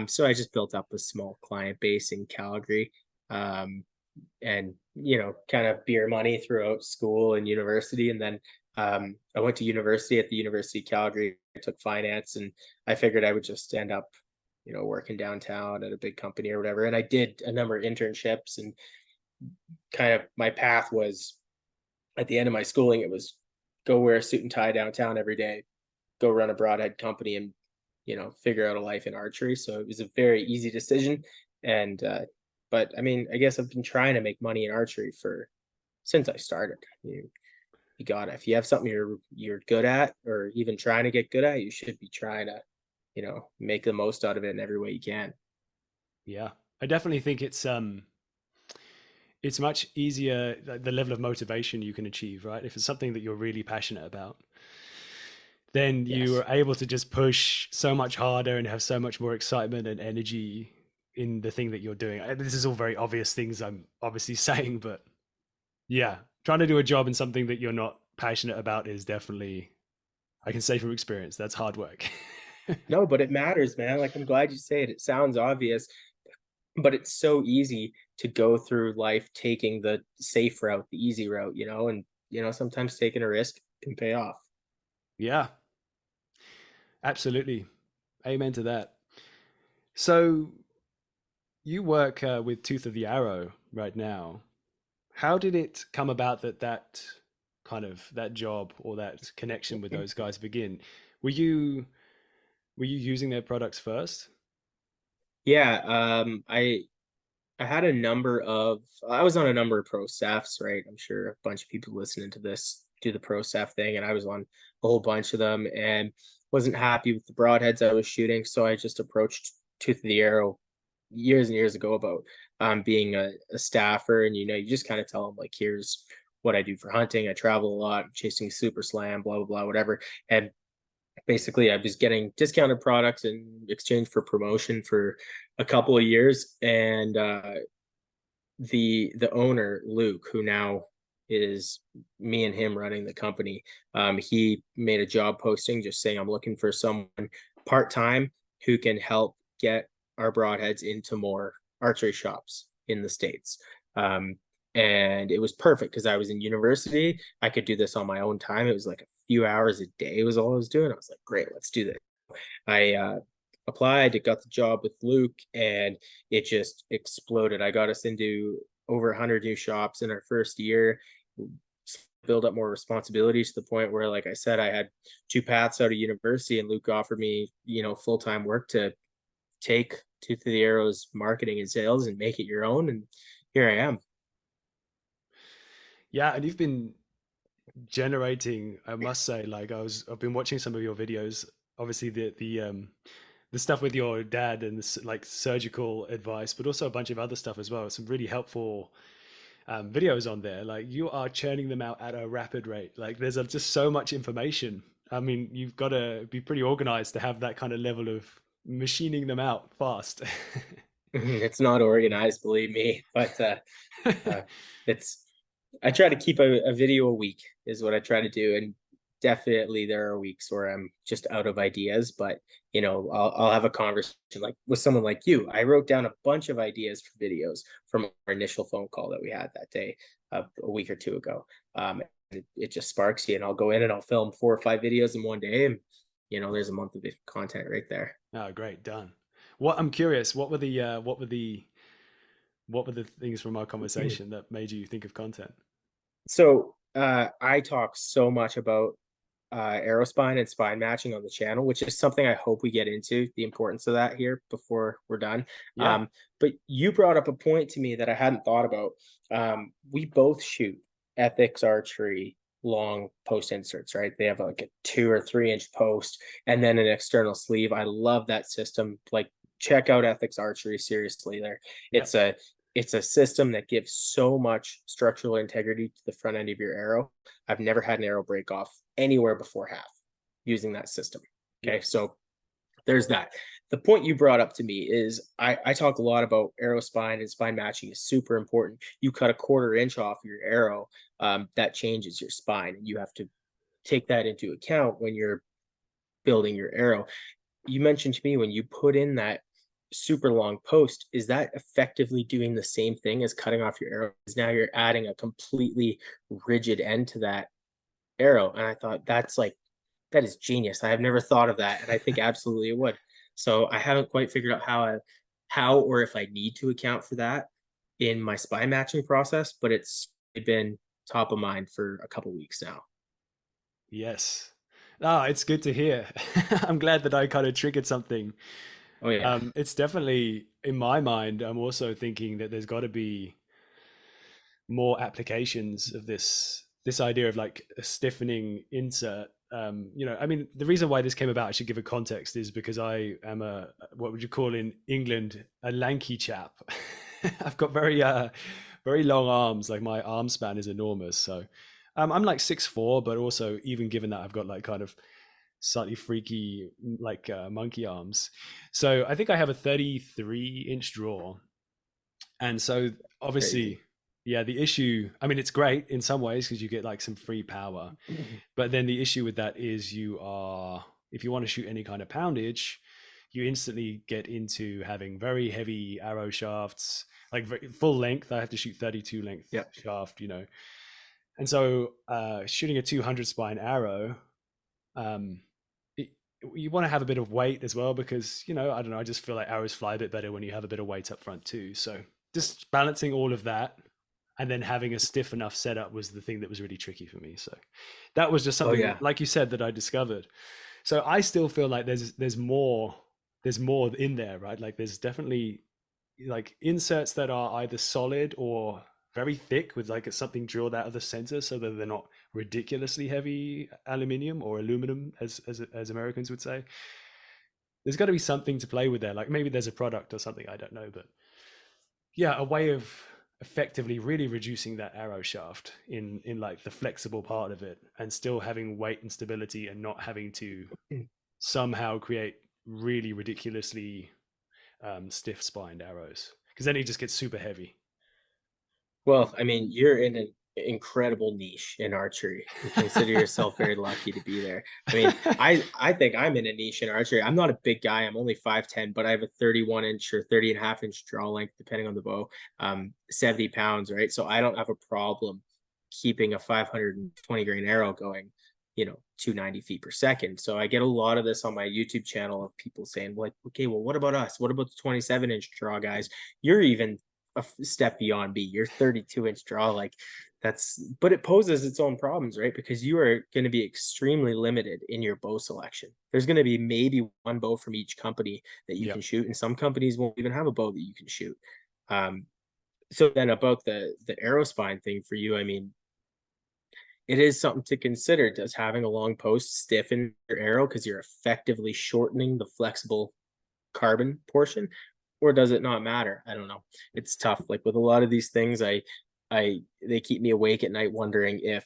Speaker 1: So I just built up a small client base in Calgary. And kind of beer money throughout school and university. And then I went to university at the University of Calgary. I took finance, and I figured I would just end up working downtown at a big company or whatever. And I did a number of internships, and kind of my path was, at the end of my schooling, it was go wear a suit and tie downtown every day, go run a broadhead company, and figure out a life in archery. So it was a very easy decision. And but I mean, I guess I've been trying to make money in archery for since I started. You got it. If you have something you're good at, or even trying to get good at, you should be trying to make the most out of it in every way you can.
Speaker 2: Yeah, I definitely think it's much easier, the level of motivation you can achieve, right? If it's something that you're really passionate about, then you
Speaker 1: Yes.
Speaker 2: are able to just push so much harder and have so much more excitement and energy in the thing that you're doing. This is all very obvious things I'm obviously saying, but yeah, trying to do a job in something that you're not passionate about is definitely, I can say from experience, that's hard work.
Speaker 1: No, but it matters, man. Like, I'm glad you say it. It sounds obvious, but it's so easy to go through life taking the safe route, the easy route, and sometimes taking a risk can pay off.
Speaker 2: Yeah, absolutely. Amen to that. So you work with Tooth of the Arrow right now. How did it come about that kind of that job or that connection with those guys begin? Were you were you using their products first?
Speaker 1: Yeah, I had a number of I was on a number of pro staffs, right? I'm sure a bunch of people listening to this do the pro staff thing, and I was on a whole bunch of them and wasn't happy with the broadheads I was shooting. So I just approached Tooth of the Arrow years and years ago about being a staffer. And you just kind of tell them, like, here's what I do for hunting. I travel a lot, I'm chasing super slam, blah blah blah, whatever. And basically I was getting discounted products in exchange for promotion for a couple of years. And the owner, Luke, who now is me and him running the company, he made a job posting just saying, I'm looking for someone part-time who can help get our broadheads into more archery shops in the States. And it was perfect because I was in university. I could do this on my own time. It was like a few hours a day was all I was doing. I was like, great, let's do this. I applied, it got the job with Luke, and it just exploded. I got us into over 100 new shops in our first year, build up more responsibilities to the point where, like I said, I had two paths out of university, and Luke offered me, full-time work to take Tooth of the Arrow's marketing and sales and make it your own. And here I am.
Speaker 2: Yeah, and you've been generating, I must say, like I've been watching some of your videos. Obviously the stuff with your dad and this, like surgical advice, but also a bunch of other stuff as well. Some really helpful videos on there. Like you are churning them out at a rapid rate. Like there's just so much information. I mean, you've got to be pretty organized to have that kind of level of machining them out fast.
Speaker 1: It's not organized, believe me, but uh, it's I try to keep a video a week is what I try to do. And definitely there are weeks where I'm just out of ideas, but I'll have a conversation like with someone like you. I wrote down a bunch of ideas for videos from our initial phone call that we had that day, a week or two ago. it just sparks you, and I'll go in and I'll film 4 or 5 videos in one day, and there's a month of content right there.
Speaker 2: Oh, great, done. What I'm curious, what were the things from our conversation that made you think of content?
Speaker 1: So I talk so much about aerospine and spine matching on the channel, which is something I hope we get into the importance of that here before we're done.
Speaker 2: Yeah,
Speaker 1: But you brought up a point to me that I hadn't thought about. We both shoot ethics archery long post inserts, right? They have like a 2 or 3 inch post and then an external sleeve. I love that system. Like, check out ethics archery seriously. There,
Speaker 2: yeah,
Speaker 1: it's a system that gives so much structural integrity to the front end of your arrow. I've never had an arrow break off anywhere before half using that system.
Speaker 2: yeah,
Speaker 1: Okay, so there's that. The point you brought up to me is I talk a lot about arrow spine, and spine matching is super important. You cut a 1/4 inch off your arrow, that changes your spine, and you have to take that into account when you're building your arrow. You mentioned to me when you put in that super long post, is that effectively doing the same thing as cutting off your arrow? Because now you're adding a completely rigid end to that arrow. And I thought that is genius. I have never thought of that, and I think absolutely it would. So I haven't quite figured out how or if I need to account for that in my spine matching process, but it's been top of mind for a couple weeks now.
Speaker 2: yes. Ah, it's good to hear. I'm glad that I kind of triggered something.
Speaker 1: Oh yeah.
Speaker 2: It's definitely in my mind. I'm also thinking that there's got to be more applications of this idea of like a stiffening insert. I mean, the reason why this came about, I should give a context, is because I am a, what would you call in England, a lanky chap. I've got very long arms. Like my arm span is enormous. So I'm like 6'4", but also even given that I've got like kind of slightly freaky like monkey arms. So I think I have a 33-inch draw, and so obviously,
Speaker 1: Crazy.
Speaker 2: yeah, the issue, I mean, it's great in some ways because you get like some free power. But then the issue with that is if you want to shoot any kind of poundage, you instantly get into having very heavy arrow shafts, like full length. I have to shoot 32 length
Speaker 1: Yep.
Speaker 2: shaft, And so shooting a 200 spine arrow, um, it, you want to have a bit of weight as well because, I don't know, I just feel like arrows fly a bit better when you have a bit of weight up front too. So just balancing all of that and then having a stiff enough setup was the thing that was really tricky for me. So that was just
Speaker 1: Oh
Speaker 2: something,
Speaker 1: yeah.
Speaker 2: like you said, that I discovered. So I still feel like there's more in there, right? Like there's definitely like inserts that are either solid or very thick with like something drilled out of the center so that they're not ridiculously heavy aluminium or aluminum as Americans would say. There's got to be something to play with there. Like maybe there's a product or something, I don't know, but yeah, a way of effectively really reducing that arrow shaft in like the flexible part of it and still having weight and stability and not having to somehow create really ridiculously stiff spined arrows because then it just gets super heavy.
Speaker 1: Well, I mean, you're in an incredible niche in archery. You consider yourself very lucky to be there. I mean, I think I'm in a niche in archery. I'm not a big guy. I'm only 5'10", but I have a 31-inch or 30.5-inch draw length, depending on the bow. 70 pounds, right? So I don't have a problem keeping a 520 grain arrow going, 290 feet per second. So I get a lot of this on my YouTube channel of people saying, like, okay, well, what about us? What about the 27-inch draw guys? You're even a step beyond me. You're 32-inch draw, like but it poses its own problems, right? Because you are going to be extremely limited in your bow selection. There's going to be maybe one bow from each company that you
Speaker 2: Yeah.
Speaker 1: can shoot, and some companies won't even have a bow that you can shoot. So then about the aerospine thing for you, I mean, it is something to consider. Does having a long post stiffen your arrow because you're effectively shortening the flexible carbon portion, or does it not matter? I don't know. It's tough. Like with a lot of these things, they keep me awake at night wondering, if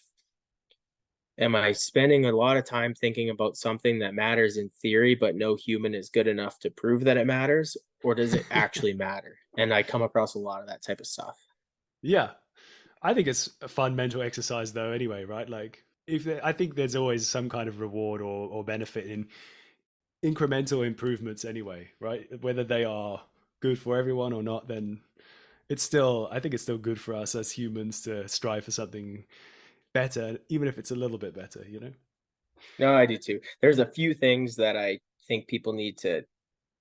Speaker 1: am I spending a lot of time thinking about something that matters in theory, but no human is good enough to prove that it matters, or does it actually matter? And I come across a lot of that type of stuff.
Speaker 2: Yeah. I think it's a fun mental exercise though anyway, right? Like I think there's always some kind of reward or benefit in incremental improvements anyway, right? Whether they are good for everyone or not, then I think it's still good for us as humans to strive for something better, even if it's a little bit better, you know?
Speaker 1: No, I do too. There's a few things that I think people need to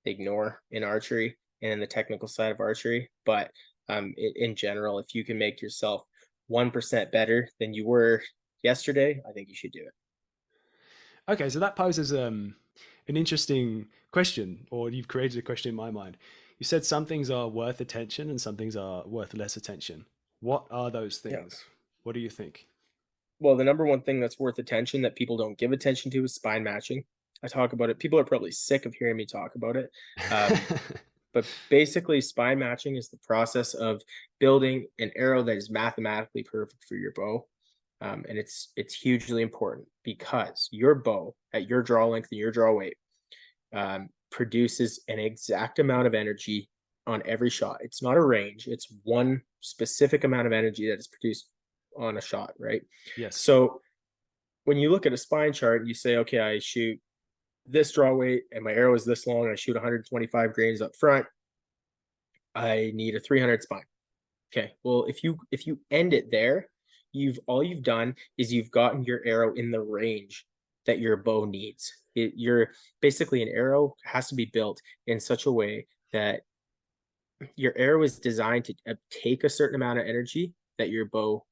Speaker 1: ignore in archery and in the technical side of archery. But in general, if you can make yourself 1% better than you were yesterday, I think you should do it.
Speaker 2: Okay, so that poses an interesting question, or you've created a question in my mind. You said some things are worth attention and some things are worth less attention. What are those
Speaker 1: Yeah.
Speaker 2: things? What do you think?
Speaker 1: Well, the number one thing that's worth attention that people don't give attention to is spine matching. I talk about it. People are probably sick of hearing me talk about it. Um, but basically, spine matching is the process of building an arrow that is mathematically perfect for your bow. And it's hugely important because your bow at your draw length and your draw weight produces an exact amount of energy on every shot. It's not a range; it's one specific amount of energy that is produced on a shot, right?
Speaker 2: Yes.
Speaker 1: So when you look at a spine chart, you say, okay, I shoot this draw weight and my arrow is this long, and I shoot 125 grains up front. I need a 300 spine. Okay. Well, if you end it there, you've done is you've gotten your arrow in the range that your bow needs. You're basically, an arrow has to be built in such a way that your arrow is designed to take a certain amount of energy that your bow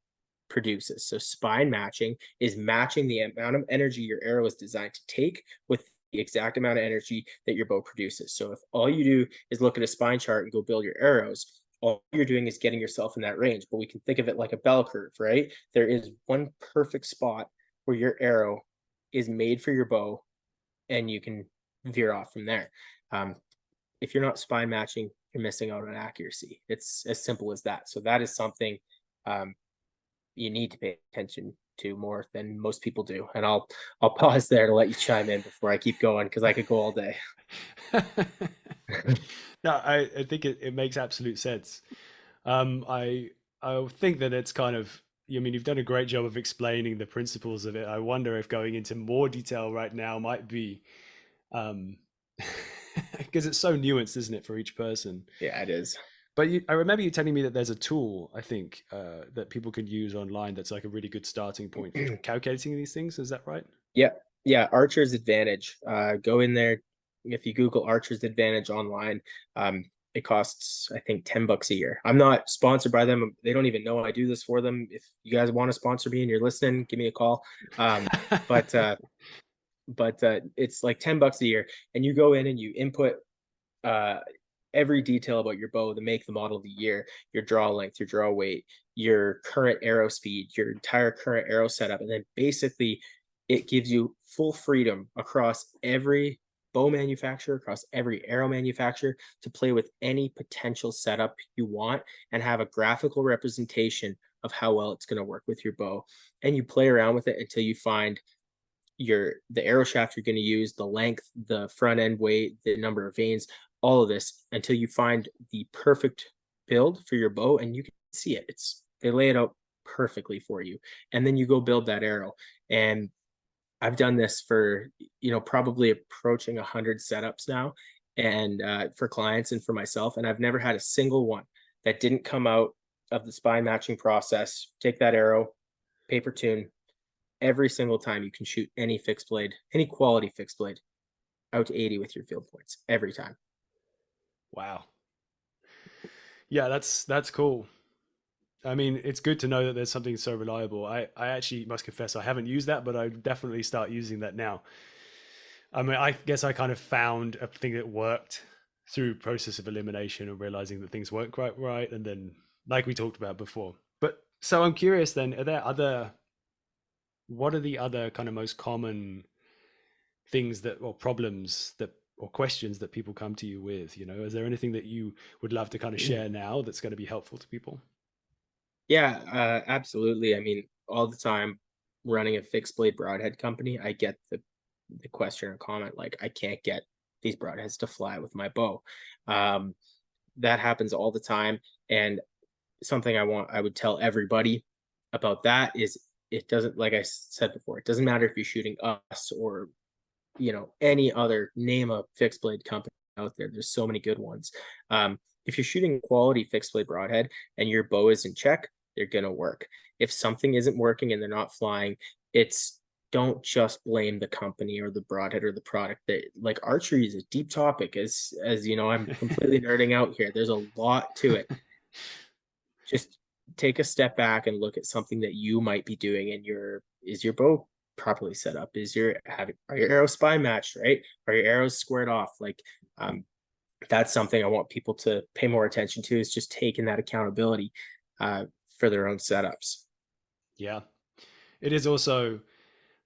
Speaker 1: produces. So spine matching is matching the amount of energy your arrow is designed to take with the exact amount of energy that your bow produces. So if all you do is look at a spine chart and go build your arrows, all you're doing is getting yourself in that range. But we can think of it like a bell curve, right? There is one perfect spot where your arrow is made for your bow, and you can veer off from there. If you're not spine matching, you're missing out on accuracy. It's as simple as that. So that is something um, you need to pay attention to more than most people do. And I'll pause there to let you chime in before I keep going, because I could go all day.
Speaker 2: No, I think it makes absolute sense. I think that it's kind of, I mean, you've done a great job of explaining the principles of it. I wonder if going into more detail right now might be, um, because it's so nuanced, isn't it, for each person?
Speaker 1: Yeah, it is.
Speaker 2: But I remember you telling me that there's a tool, I think, that people can use online that's like a really good starting point for calculating these things. Is that right?
Speaker 1: Yeah, yeah. Archer's Advantage. Go in there. If you Google Archer's Advantage online, it costs, I think, $10 a year. I'm not sponsored by them. They don't even know I do this for them. If you guys want to sponsor me and you're listening, give me a call. But it's like $10 a year, and you go in and you input uh every detail about your bow, the make, the model, the year, your draw length, your draw weight, your current arrow speed, your entire current arrow setup. And then basically it gives you full freedom across every bow manufacturer, across every arrow manufacturer, to play with any potential setup you want and have a graphical representation of how well it's going to work with your bow. And you play around with it until you find the arrow shaft you're going to use, the length, the front end weight, the number of vanes, all of this, until you find the perfect build for your bow. And you can see it. They lay it out perfectly for you. And then you go build that arrow. And I've done this for, probably approaching 100 setups now, and for clients and for myself. And I've never had a single one that didn't come out of the spine matching process. Take that arrow, paper tune. Every single time you can shoot any fixed blade, any quality fixed blade, out to 80 with your field points every time.
Speaker 2: Wow. Yeah, that's cool. I mean, it's good to know that there's something so reliable. I actually must confess I haven't used that, but I definitely start using that now. I mean, I guess I kind of found a thing that worked through process of elimination and realizing that things weren't quite right, and then like we talked about before. But so I'm curious then, what are the other kind of most common things that, or problems that, or questions that people come to you with? Is there anything that you would love to kind of share now that's going to be helpful to people?
Speaker 1: Yeah, absolutely. I mean, all the time running a fixed blade broadhead company, I get the question or comment like, I can't get these broadheads to fly with my bow. Um, that happens all the time. And something I would tell everybody about that is, it doesn't, like I said before, it doesn't matter if you're shooting us or any other, name a fixed blade company out there. There's so many good ones. If you're shooting quality fixed blade broadhead and your bow is in check, they're gonna work. If something isn't working and they're not flying, it's don't just blame the company or the broadhead or the product. That like archery is a deep topic, as you know, I'm completely nerding out here. There's a lot to it. Just take a step back and look at something that you might be doing and is your bow properly set up? Are your arrows spine matched, right? Are your arrows squared off? Like that's something I want people to pay more attention to, is just taking that accountability uh, for their own setups.
Speaker 2: Yeah. It is also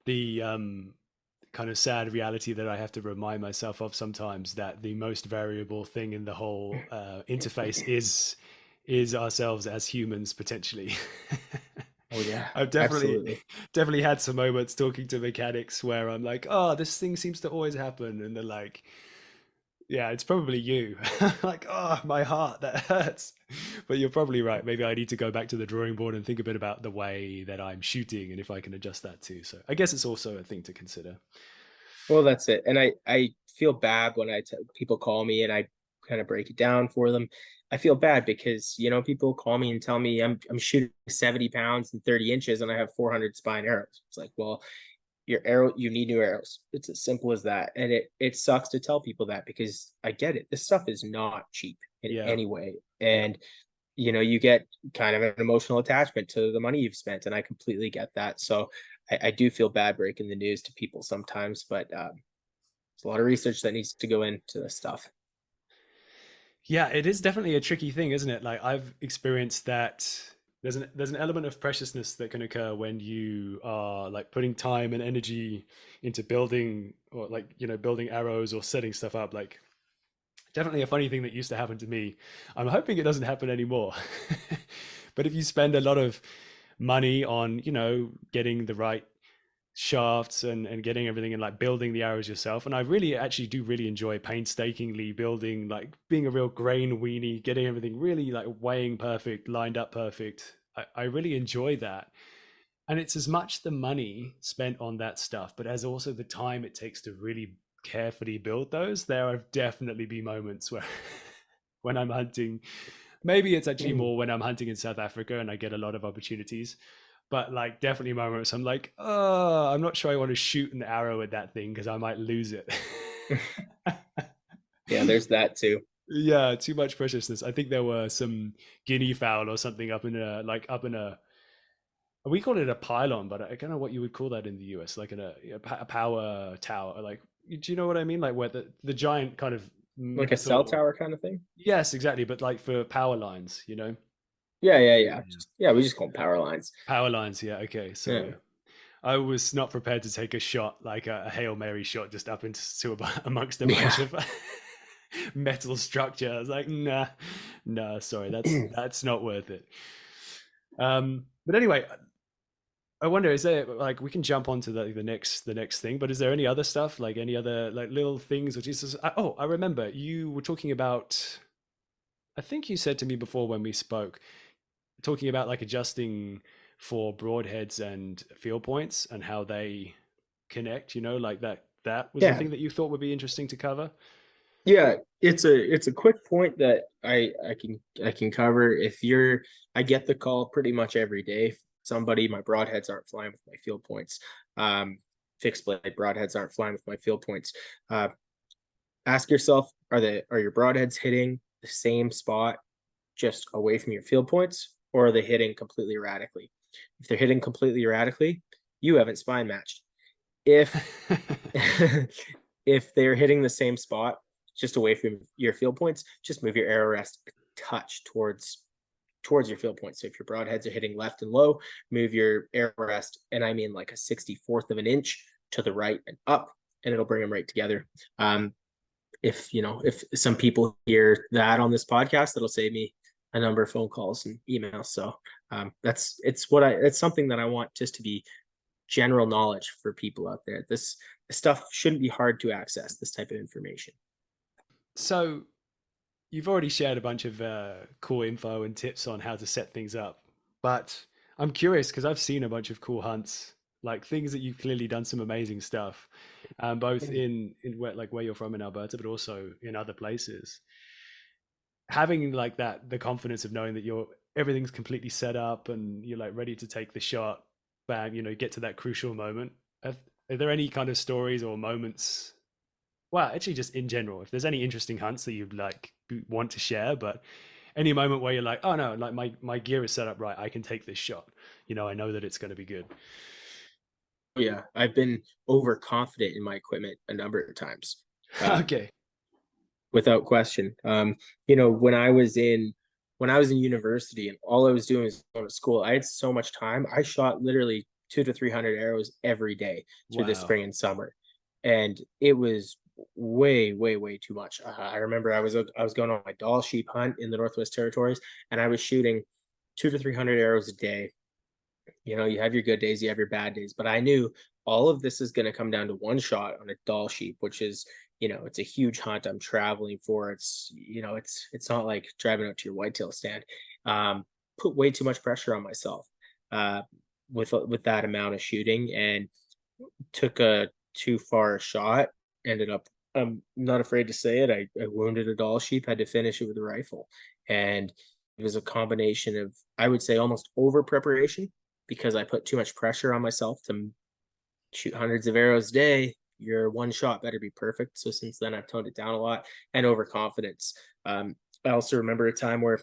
Speaker 2: the kind of sad reality that I have to remind myself of sometimes, that the most variable thing in the whole interface is ourselves as humans potentially.
Speaker 1: Oh yeah,
Speaker 2: I've definitely
Speaker 1: absolutely.
Speaker 2: definitely had some moments talking to mechanics where I'm like, oh, this thing seems to always happen, and they're like, yeah, it's probably you. Like, oh, my heart, that hurts. But you're probably right. Maybe I need to go back to the drawing board and think a bit about the way that I'm shooting and if I can adjust that too. So I guess it's also a thing to consider.
Speaker 1: Well, that's it. And I feel bad when people call me and I kind of break it down for them. I feel bad because, you know, people call me and tell me I'm shooting 70 pounds and 30 inches and I have 400 spine arrows. It's like, well, you need new arrows. It's as simple as that. And it sucks to tell people that, because I get it. This stuff is not cheap in
Speaker 2: Yeah.
Speaker 1: any way.
Speaker 2: Yeah.
Speaker 1: And you know, you get kind of an emotional attachment to the money you've spent, and I completely get that. So I do feel bad breaking the news to people sometimes, but there's a lot of research that needs to go into this stuff.
Speaker 2: Yeah, it is definitely a tricky thing, isn't it? Like I've experienced that there's an element of preciousness that can occur when you are like putting time and energy into building, or like, building arrows or setting stuff up. Like definitely a funny thing that used to happen to me. I'm hoping it doesn't happen anymore. But if you spend a lot of money on, getting the right shafts and getting everything and like building the arrows yourself. And I really actually do really enjoy painstakingly building, like being a real grain weenie, getting everything really like weighing perfect, lined up perfect. I really enjoy that. And it's as much the money spent on that stuff, but as also the time it takes to really carefully build those. There have definitely been moments where when I'm hunting, maybe it's actually more when I'm hunting in South Africa and I get a lot of opportunities, but like definitely moments I'm like, oh, I'm not sure I want to shoot an arrow at that thing because I might lose it.
Speaker 1: Yeah, there's that too.
Speaker 2: Yeah, too much preciousness. I think there were some guinea fowl or something up in a, we call it a pylon, but I don't know what you would call that in the US, like in a power tower. Like, do you know what I mean? Like where the giant kind of
Speaker 1: Like a cell
Speaker 2: metal.
Speaker 1: tower kind of thing.
Speaker 2: Yes, exactly. But like for power lines.
Speaker 1: Yeah, yeah, yeah.
Speaker 2: Yeah.
Speaker 1: Yeah, we just call them power lines.
Speaker 2: Power lines. Yeah. Okay.
Speaker 1: Yeah.
Speaker 2: So I was not prepared to take a shot, like a Hail Mary shot, just up into amongst a
Speaker 1: Yeah.
Speaker 2: bunch of metal structure. I was like, nah, nah, sorry, that's not worth it. But anyway, I wonder, is there like we can jump onto the next thing, but is there any other stuff, like any other like little things, or Jesus? Oh, I remember you were talking about. I think you said to me before when we spoke, talking about like adjusting for broadheads and field points and how they connect. Like that was the
Speaker 1: Yeah.
Speaker 2: thing that you thought would be interesting to cover.
Speaker 1: Yeah, it's a quick point that I can cover. I get the call pretty much every day. Somebody, my broadheads aren't flying with my field points. Um, Fixed blade broadheads aren't flying with my field points. Uh, Ask yourself, are your broadheads hitting the same spot just away from your field points, or are they hitting completely erratically? If they're hitting completely erratically, you haven't spine matched. If if they're hitting the same spot just away from your field points, just move your arrow rest a touch towards your field points. So if your broadheads are hitting left and low, move your arrow rest, and I mean like a 64th of an inch to the right and up, and it'll bring them right together. If some people hear that on this podcast, that'll save me a number of phone calls and emails. So it's something that I want just to be general knowledge for people out there. This stuff shouldn't be hard to access, this type of information.
Speaker 2: So you've already shared a bunch of cool info and tips on how to set things up, but I'm curious because I've seen a bunch of cool hunts, like things that you've clearly done some amazing stuff, both in where you're from in Alberta, but also in other places. Having like that, the confidence of knowing that you're everything's completely set up and you're like ready to take the shot, bam, get to that crucial moment. Are there any kind of stories or moments, well, actually just in general, if there's any interesting hunts that you'd like want to share, but any moment where you're like, oh no, like my gear is set up right, I can take this shot, I know that it's going to be good.
Speaker 1: Yeah, I've been overconfident in my equipment a number of times. Uh,
Speaker 2: Okay.
Speaker 1: without question. When I was in university and all I was doing was going to school, I had so much time. I shot literally 200 to 300 arrows every day through the
Speaker 2: Wow.
Speaker 1: spring and summer, and it was way, way, way too much. I remember I was going on my Doll sheep hunt in the Northwest Territories, and I was shooting 200 to 300 arrows a day. You have your good days, you have your bad days, but I knew all of this is going to come down to one shot on a Doll sheep, which is, it's a huge hunt I'm traveling for. It's not like driving out to your whitetail stand. Put way too much pressure on myself uh, with that amount of shooting, and took a too far shot. Ended up, I'm not afraid to say it. I wounded a Doll sheep, had to finish it with a rifle, and it was a combination of, I would say, almost over preparation because I put too much pressure on myself to shoot hundreds of arrows a day. Your one shot better be perfect. So since then, I've toned it down a lot, and overconfidence. I also remember a time where,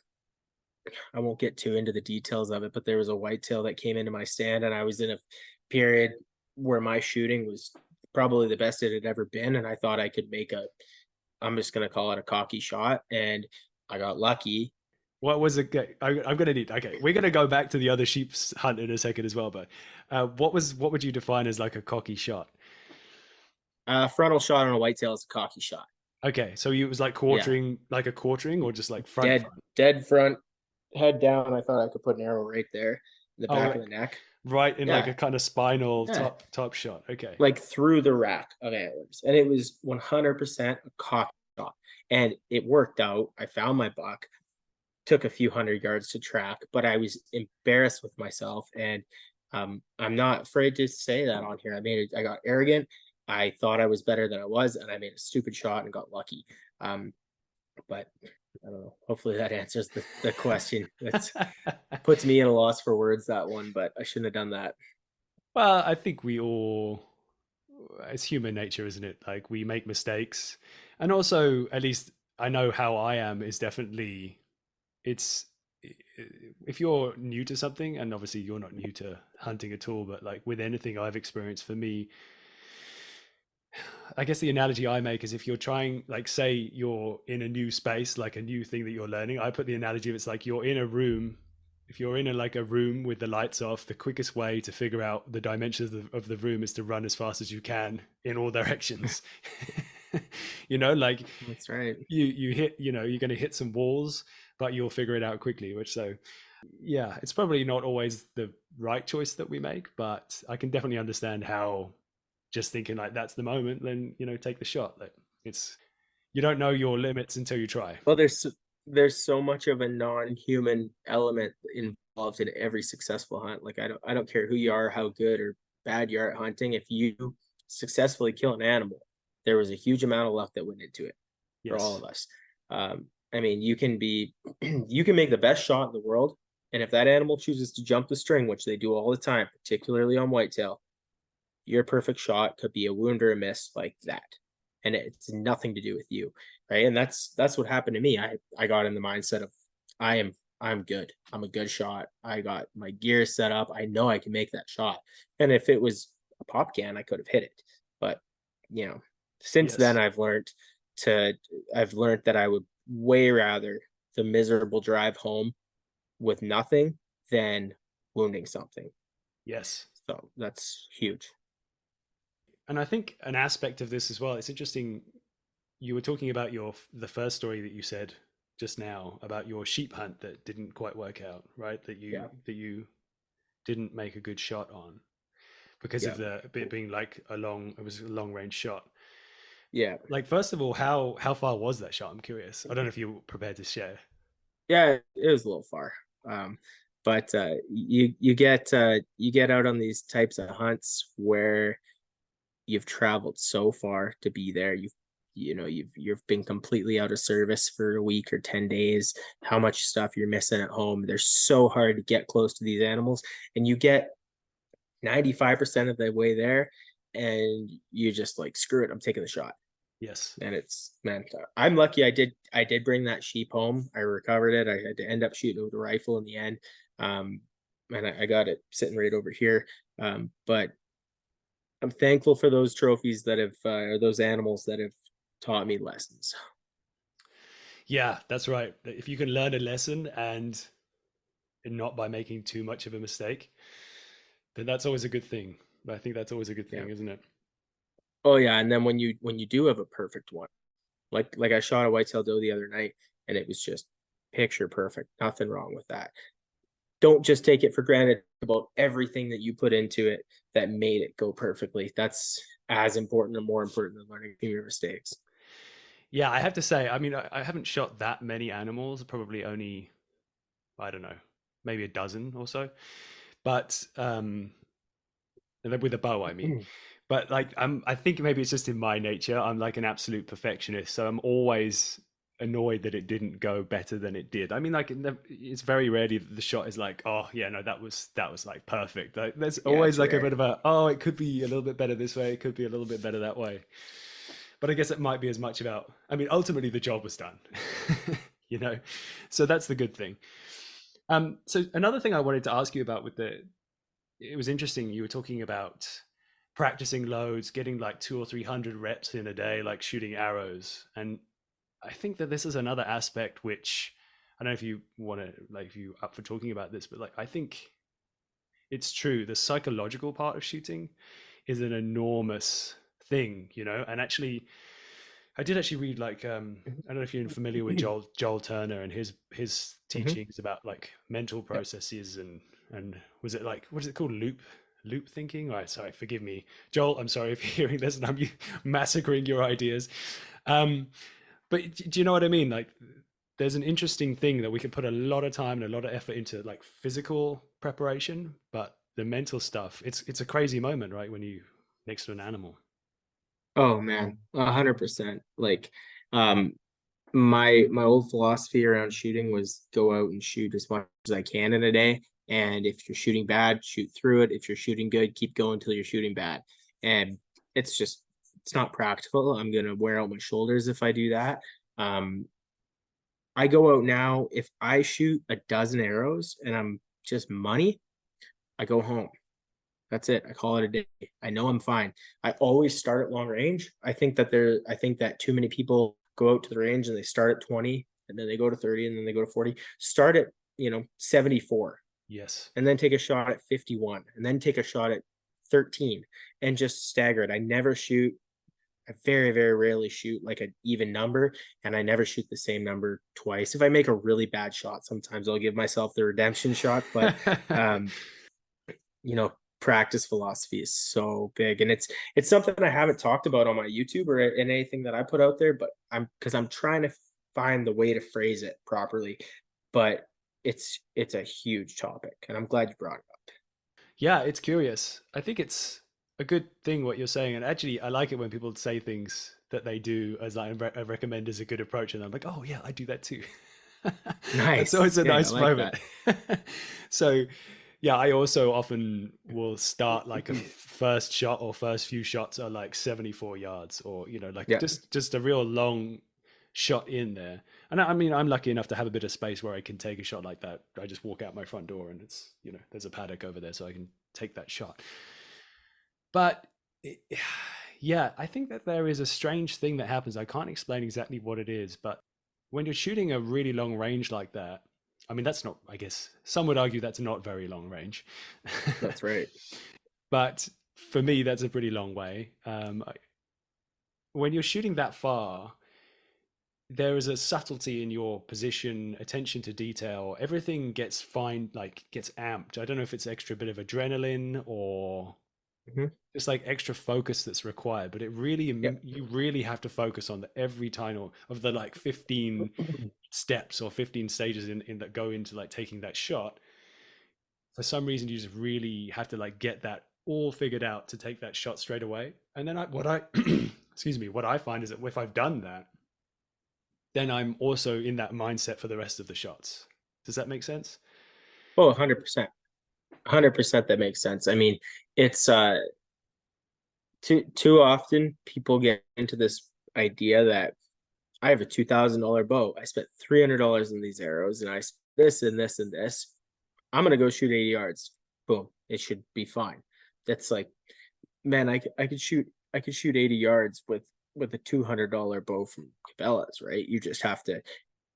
Speaker 1: I won't get too into the details of it, but there was a whitetail that came into my stand, and I was in a period where my shooting was probably the best it had ever been, and I thought I could make a, I'm just gonna call it a cocky shot, and I got lucky.
Speaker 2: What was it? I'm gonna need. Okay, we're gonna go back to the other sheep's hunt in a second as well. But what would you define as like a cocky shot?
Speaker 1: Frontal shot on a whitetail is a cocky shot.
Speaker 2: Okay, so it was like
Speaker 1: Yeah,
Speaker 2: quartering, like a quartering, or just like front
Speaker 1: dead,
Speaker 2: front.
Speaker 1: dead front, head down. I thought I could put an arrow right there in the
Speaker 2: Oh,
Speaker 1: back of
Speaker 2: like
Speaker 1: the neck.
Speaker 2: right in like
Speaker 1: Yeah,
Speaker 2: a kind of spinal
Speaker 1: yeah,
Speaker 2: top shot. Okay.
Speaker 1: like through the rack of antlers, and it was 100% a cock shot, and it worked out. I found my buck, took a few hundred yards to track, but I was embarrassed with myself, and I'm not afraid to say that on here. I got arrogant. I thought I was better than I was, and I made a stupid shot and got lucky. Um, but I don't know. Hopefully that answers the question. That's puts me at a loss for words, that one, but I shouldn't have done that.
Speaker 2: Well, I think we all, it's human nature, isn't it? Like we make mistakes, and also, at least I know how I am. Is definitely it's if you're new to something, and obviously you're not new to hunting at all, but like with anything I've experienced, for me, I guess the analogy I make is if you're trying, like, say you're in a new space, like a new thing that you're learning, I put the analogy of it's like you're in a room. If you're in like a room with the lights off, the quickest way to figure out the dimensions of the room is to run as fast as you can in all directions. Like
Speaker 1: That's right.
Speaker 2: you hit, you're going to hit some walls, but you'll figure it out quickly. Which so, yeah, it's probably not always the right choice that we make, but I can definitely understand how just thinking like that's the moment, then take the shot. Like it's you don't know your limits until you try.
Speaker 1: Well, there's so much of a non-human element involved in every successful hunt. Like I don't care who you are, how good or bad you are at hunting. If you successfully kill an animal, there was a huge amount of luck that went into it for all
Speaker 2: Yes.
Speaker 1: of us. You can be you can make the best shot in the world, and if that animal chooses to jump the string, which they do all the time, particularly on whitetail, your perfect shot could be a wound or a miss like that, and it's nothing to do with you, right? And that's what happened to me. I got in the mindset of, I'm good, I'm a good shot, I got my gear set up, I know I can make that shot, and if it was a pop can, I could have hit it. But you know since then,
Speaker 2: Yes.
Speaker 1: to I've learned that I would way rather the miserable drive home with nothing than wounding something.
Speaker 2: Yes.
Speaker 1: So that's huge.
Speaker 2: And I think an aspect of this as well, it's interesting. You were talking about the first story that you said just now about your sheep hunt that didn't quite work out, right?
Speaker 1: Yeah,
Speaker 2: That you didn't make a good shot on because
Speaker 1: yeah,
Speaker 2: of the it being like it was a long range shot.
Speaker 1: yeah.
Speaker 2: Like, first of all, how far was that shot? I'm curious. I don't know if you're prepared to share.
Speaker 1: Yeah, it was a little far. But you get out on these types of hunts where you've traveled so far to be there. You've you've been completely out of service for a week or 10 days, how much stuff you're missing at home. They're so hard to get close to these animals, and you get 95% of the way there, and you just like, screw it, I'm taking the shot.
Speaker 2: Yes.
Speaker 1: And it's, man, I'm lucky. I did bring that sheep home. I recovered it. I had to end up shooting with a rifle in the end. um and I got it sitting right over here. But I'm thankful for those trophies that have or those animals that have taught me lessons.
Speaker 2: Yeah, that's right. If you can learn a lesson and not by making too much of a mistake, then that's always a good thing. I think that's always a good
Speaker 1: Yeah.
Speaker 2: thing, isn't it?
Speaker 1: Oh yeah, and then when you do have a perfect one, like I shot a whitetail doe the other night, and it was just picture perfect. Nothing wrong with that. Don't just take it for granted about everything that you put into it that made it go perfectly. That's as important or more important than learning from your mistakes.
Speaker 2: Yeah, I have to say, I mean, I haven't shot that many animals, probably only, I don't know, maybe a dozen or so. But and then with a bow, I mean. But like I think maybe it's just in my nature. I'm like an absolute perfectionist, so I'm always annoyed that it didn't go better than it did. I mean, like it's very rarely that the shot is like, oh yeah, no, that was like perfect. Like, there's
Speaker 1: Yeah,
Speaker 2: always
Speaker 1: it's
Speaker 2: like a
Speaker 1: rare.
Speaker 2: bit of a, oh, it could be a little bit better this way, it could be a little bit better that way. But I guess it might be as much about, I mean, ultimately the job was done, you know? So that's the good thing. So another thing I wanted to ask you about with it was interesting. You were talking about practicing loads, getting like 200 or 300 reps in a day, like shooting arrows. And I think that this is another aspect which, I don't know if you want to, like, if you up for talking about this, but like, I think it's true. The psychological part of shooting is an enormous thing, you know? And actually, I did actually read like I don't know if you're familiar with Joel Turner and his
Speaker 1: Mhm.
Speaker 2: teachings about like mental
Speaker 1: Yep.
Speaker 2: processes and was it like, what is it called, loop thinking? All right, sorry, forgive me, Joel. I'm sorry if you're hearing this and I'm massacring your ideas. Um, but do you know what I mean? Like, there's an interesting thing that we can put a lot of time and a lot of effort into, like physical preparation, but the mental stuff, it's a crazy moment, right? When you next to an animal.
Speaker 1: Oh man, 100%. Like, um, my old philosophy around shooting was go out and shoot as much as I can in a day. And if you're shooting bad, shoot through it. If you're shooting good, keep going until you're shooting bad. And it's just, it's not practical. I'm gonna wear out my shoulders if I do that. Um, I go out now, if I shoot a dozen arrows and I'm just money, I go home. That's it. I call it a day. I know I'm fine. I always start at long range. I think that too many people go out to the range and they start at 20 and then they go to 30 and then they go to 40. Start at, 74,
Speaker 2: Yes.
Speaker 1: and then take a shot at 51 and then take a shot at 13 and just stagger it. I never shoot. I very, very rarely shoot like an even number, and I never shoot the same number twice. If I make a really bad shot, sometimes I'll give myself the redemption shot, but um, practice philosophy is so big, and it's something I haven't talked about on my YouTube or in anything that I put out there, but I'm trying to find the way to phrase it properly. But it's a huge topic, and I'm glad you brought it up.
Speaker 2: Yeah, it's curious. I think it's a good thing what you're saying, and actually, I like it when people say things that they do as I recommend as a good approach, and I'm like, oh yeah, I do that too. That's
Speaker 1: Nice.
Speaker 2: always a
Speaker 1: Yeah, I
Speaker 2: nice
Speaker 1: like
Speaker 2: moment.
Speaker 1: that.
Speaker 2: So, yeah, I also often will start like a first shot or first few shots are like 74 yards, or like
Speaker 1: Yeah.
Speaker 2: just a real long shot in there. And I mean, I'm lucky enough to have a bit of space where I can take a shot like that. I just walk out my front door and it's, there's a paddock over there so I can take that shot. But it, yeah, I think that there is a strange thing that happens. I can't explain exactly what it is, but when you're shooting a really long range like that, I mean, that's not, I guess some would argue that's not very long range.
Speaker 1: That's right.
Speaker 2: But for me, that's a pretty long way. When you're shooting that far, there is a subtlety in your position, attention to detail. Everything gets fine, like gets amped. I don't know if it's extra bit of adrenaline or
Speaker 1: Mhm.
Speaker 2: just like extra focus that's required, but it really,
Speaker 1: Yeah.
Speaker 2: you really have to focus on the every time of the like 15 steps or 15 stages in that go into like taking that shot. For some reason, you just really have to like get that all figured out to take that shot straight away. And then what I excuse me, what I find is that if I've done that, then I'm also in that mindset for the rest of the shots. Does that make sense?
Speaker 1: Oh, 100%. 100% that makes sense. I mean, it's too often people get into this idea that I have a $2,000 bow. I spent $300 in these arrows, and I this and this and this. I'm gonna go shoot 80 yards. Boom, it should be fine. That's like, man, I could shoot 80 yards with a $200 bow from Cabela's, right? You just have to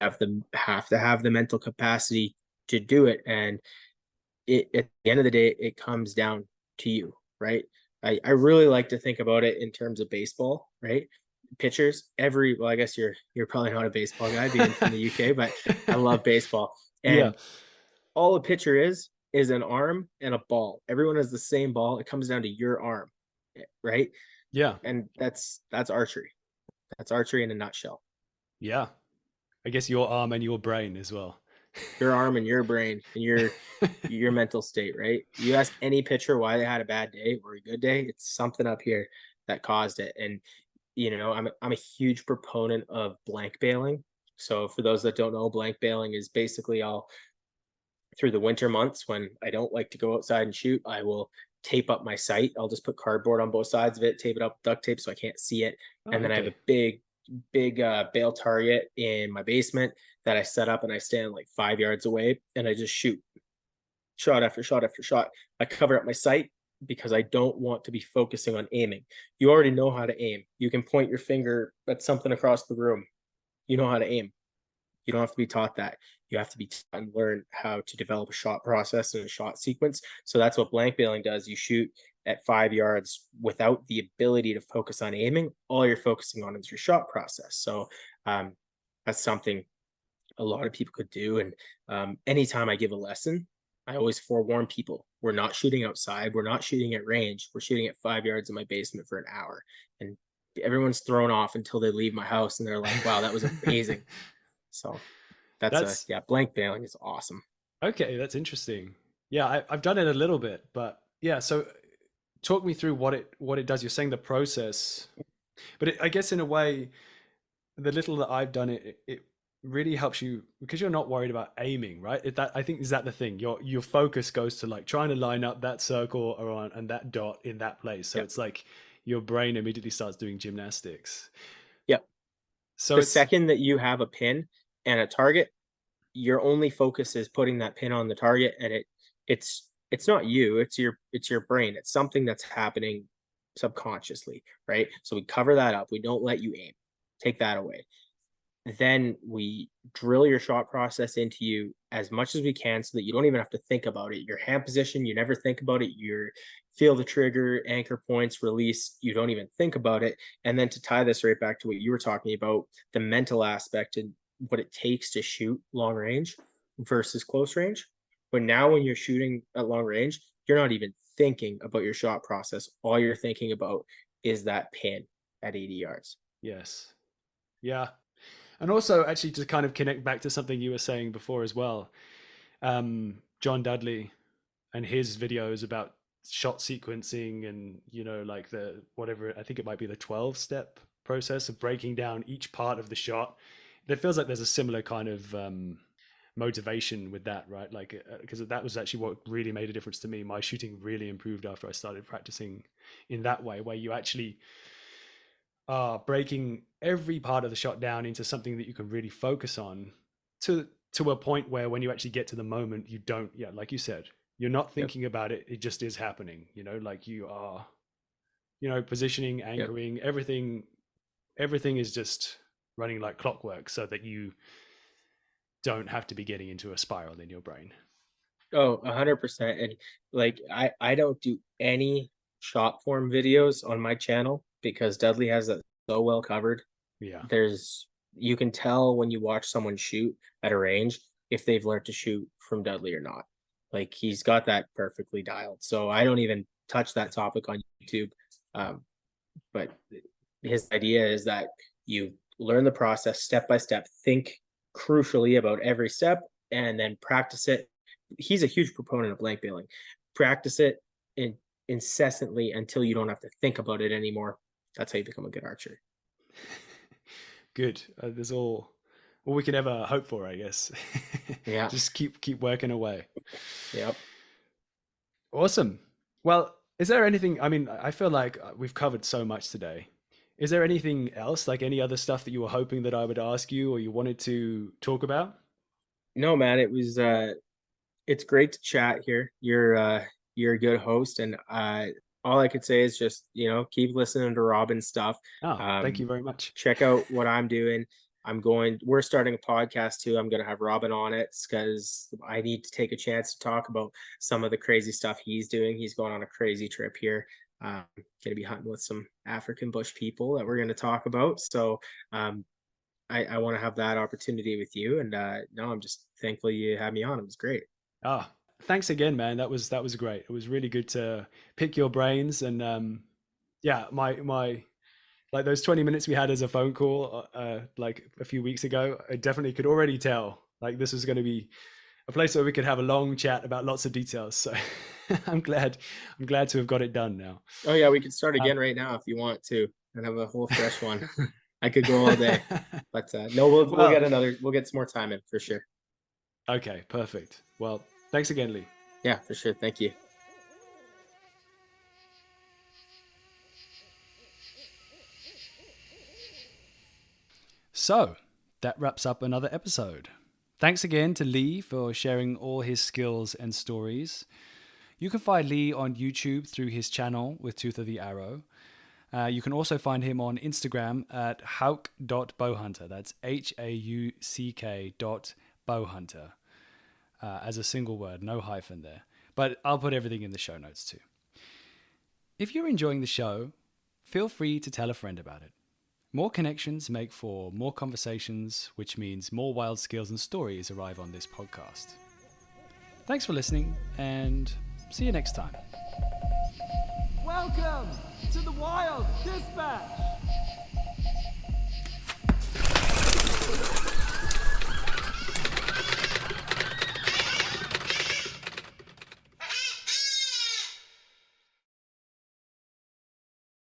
Speaker 1: have the mental capacity to do it, and it at the end of the day, it comes down to you, right? I really like to think about it in terms of baseball, right? Pitchers, well, I guess you're probably not a baseball guy being from the UK, but I love baseball.
Speaker 2: Yeah.
Speaker 1: And all a pitcher is an arm and a ball. Everyone has the same ball. It comes down to your arm, right?
Speaker 2: Yeah.
Speaker 1: And that's archery. That's archery in a nutshell.
Speaker 2: Yeah. I guess your arm and your brain as well.
Speaker 1: Your arm and your brain and your mental state, right? You ask any pitcher why they had a bad day or a good day, it's something up here that caused it. And I'm a huge proponent of blank bailing. So for those that don't know, blank bailing is basically through the winter months when I don't like to go outside and shoot, I will tape up my sight. I'll just put cardboard on both sides of it, tape it up with duct tape so I can't see it.
Speaker 2: Oh,
Speaker 1: And then I have
Speaker 2: okay.
Speaker 1: a big bail target in my basement that I set up, and I stand like 5 yards away and I just shoot shot after shot after shot. I cover up my sight because I don't want to be focusing on aiming. You already know how to aim. You can point your finger at something across the room. You know how to aim. You don't have to be taught that. You have to be taught and learn how to develop a shot process and a shot sequence. So that's what blank bailing does. You shoot at 5 yards without the ability to focus on aiming. All you're focusing on is your shot process. So that's something a lot of people could do. And anytime I give a lesson, I always forewarn people, we're not shooting outside. We're not shooting at range. We're shooting at 5 yards in my basement for an hour. And everyone's thrown off until they leave my house and they're like, wow, that was amazing. So
Speaker 2: That's
Speaker 1: yeah, blank bailing is awesome.
Speaker 2: okay. That's interesting. Yeah, I've done it a little bit, but yeah. So talk me through what it does. You're saying the process, but I guess in a way, the little that I've done it really helps you because you're not worried about aiming, right? That I think is that the thing. Your focus goes to like trying to line up that circle around and that dot in that place. So
Speaker 1: Yep.
Speaker 2: it's like your brain immediately starts doing gymnastics.
Speaker 1: Yep.
Speaker 2: So
Speaker 1: The
Speaker 2: it's
Speaker 1: second that you have a pin and a target, your only focus is putting that pin on the target, and it's not you, it's your brain. It's something that's happening subconsciously, right? So we cover that up. We don't let you aim. Take that away. Then we drill your shot process into you as much as we can so that you don't even have to think about it. Your hand position, you never think about it. You feel the trigger, anchor points, release, you don't even think about it. And then to tie this right back to what you were talking about, the mental aspect and what it takes to shoot long range versus close range. But now when you're shooting at long range, you're not even thinking about your shot process. All you're thinking about is that pin at 80 yards.
Speaker 2: yes, yeah. And also, actually, to kind of connect back to something you were saying before as well, John Dudley and his videos about shot sequencing and like the whatever, I think it might be the 12-step process of breaking down each part of the shot. It feels like there's a similar kind of motivation with that, right? Like because that was actually what really made a difference to me. My shooting really improved after I started practicing in that way, where you actually breaking every part of the shot down into something that you can really focus on to a point where when you actually get to the moment, you don't, yeah, like you said, you're not
Speaker 1: Yep.
Speaker 2: thinking about it. It just is happening, like you are, positioning,
Speaker 1: Yep.
Speaker 2: anchoring, everything is just running like clockwork so that you don't have to be getting into a spiral in your brain.
Speaker 1: Oh, 100%. And like I don't do any shot form videos on my channel because Dudley has that so well covered.
Speaker 2: Yeah.
Speaker 1: There's You can tell when you watch someone shoot at a range if they've learned to shoot from Dudley or not. Like he's got that perfectly dialed. So I don't even touch that topic on YouTube. Um, but his idea is that you learn the process step by step, think crucially about every step, and then practice it. He's a huge proponent of blank bailing. Practice it in, incessantly until you don't have to think about it anymore. that's how you become a good archer.
Speaker 2: Good. There's all we could ever hope for, I guess.
Speaker 1: Yeah.
Speaker 2: Just keep working away.
Speaker 1: Yep.
Speaker 2: Awesome. Well, is there anything? I mean, I feel like we've covered so much today. Is there anything else, like any other stuff that you were hoping that I would ask you or you wanted to talk about?
Speaker 1: No, man, it's great to chat here. You're a good host, and all I could say is just, keep listening to Robin's stuff.
Speaker 2: Oh, thank you
Speaker 1: Um,
Speaker 2: very much.
Speaker 1: check out what I'm doing. We're starting a podcast too. I'm going to have Robin on it because I need to take a chance to talk about some of the crazy stuff he's doing. He's going on a crazy trip here. Going to be hunting with some African bush people that we're going to talk about. So, I want to have that opportunity with you. And no, I'm just thankful you had me on. It was great.
Speaker 2: Ah, thanks again, man. That was great. It was really good to pick your brains and yeah, my like those 20 minutes we had as a phone call like a few weeks ago, I definitely could already tell like this was going to be a place where we could have a long chat about lots of details. So I'm glad to have got it done now.
Speaker 1: Oh yeah, we could start
Speaker 2: Um,
Speaker 1: again right now if you want to, and have a whole fresh one. I could go all day, but no, we'll
Speaker 2: well,
Speaker 1: we'll get some more time in for sure.
Speaker 2: okay, perfect. Well, thanks again, Lee.
Speaker 1: Yeah, for sure. Thank you.
Speaker 2: So that wraps up another episode. Thanks again to Lee for sharing all his skills and stories. You can find Lee on YouTube through his channel with Tooth of the Arrow. You can also find him on Instagram at hauck.bowhunter. That's HAUCK.bowhunter. As a single word, no hyphen there. But I'll put everything in the show notes too. If you're enjoying the show, feel free to tell a friend about it. More connections make for more conversations, which means more wild skills and stories arrive on this podcast. Thanks for listening, and see you next time.
Speaker 3: Welcome to the Wild Dispatch.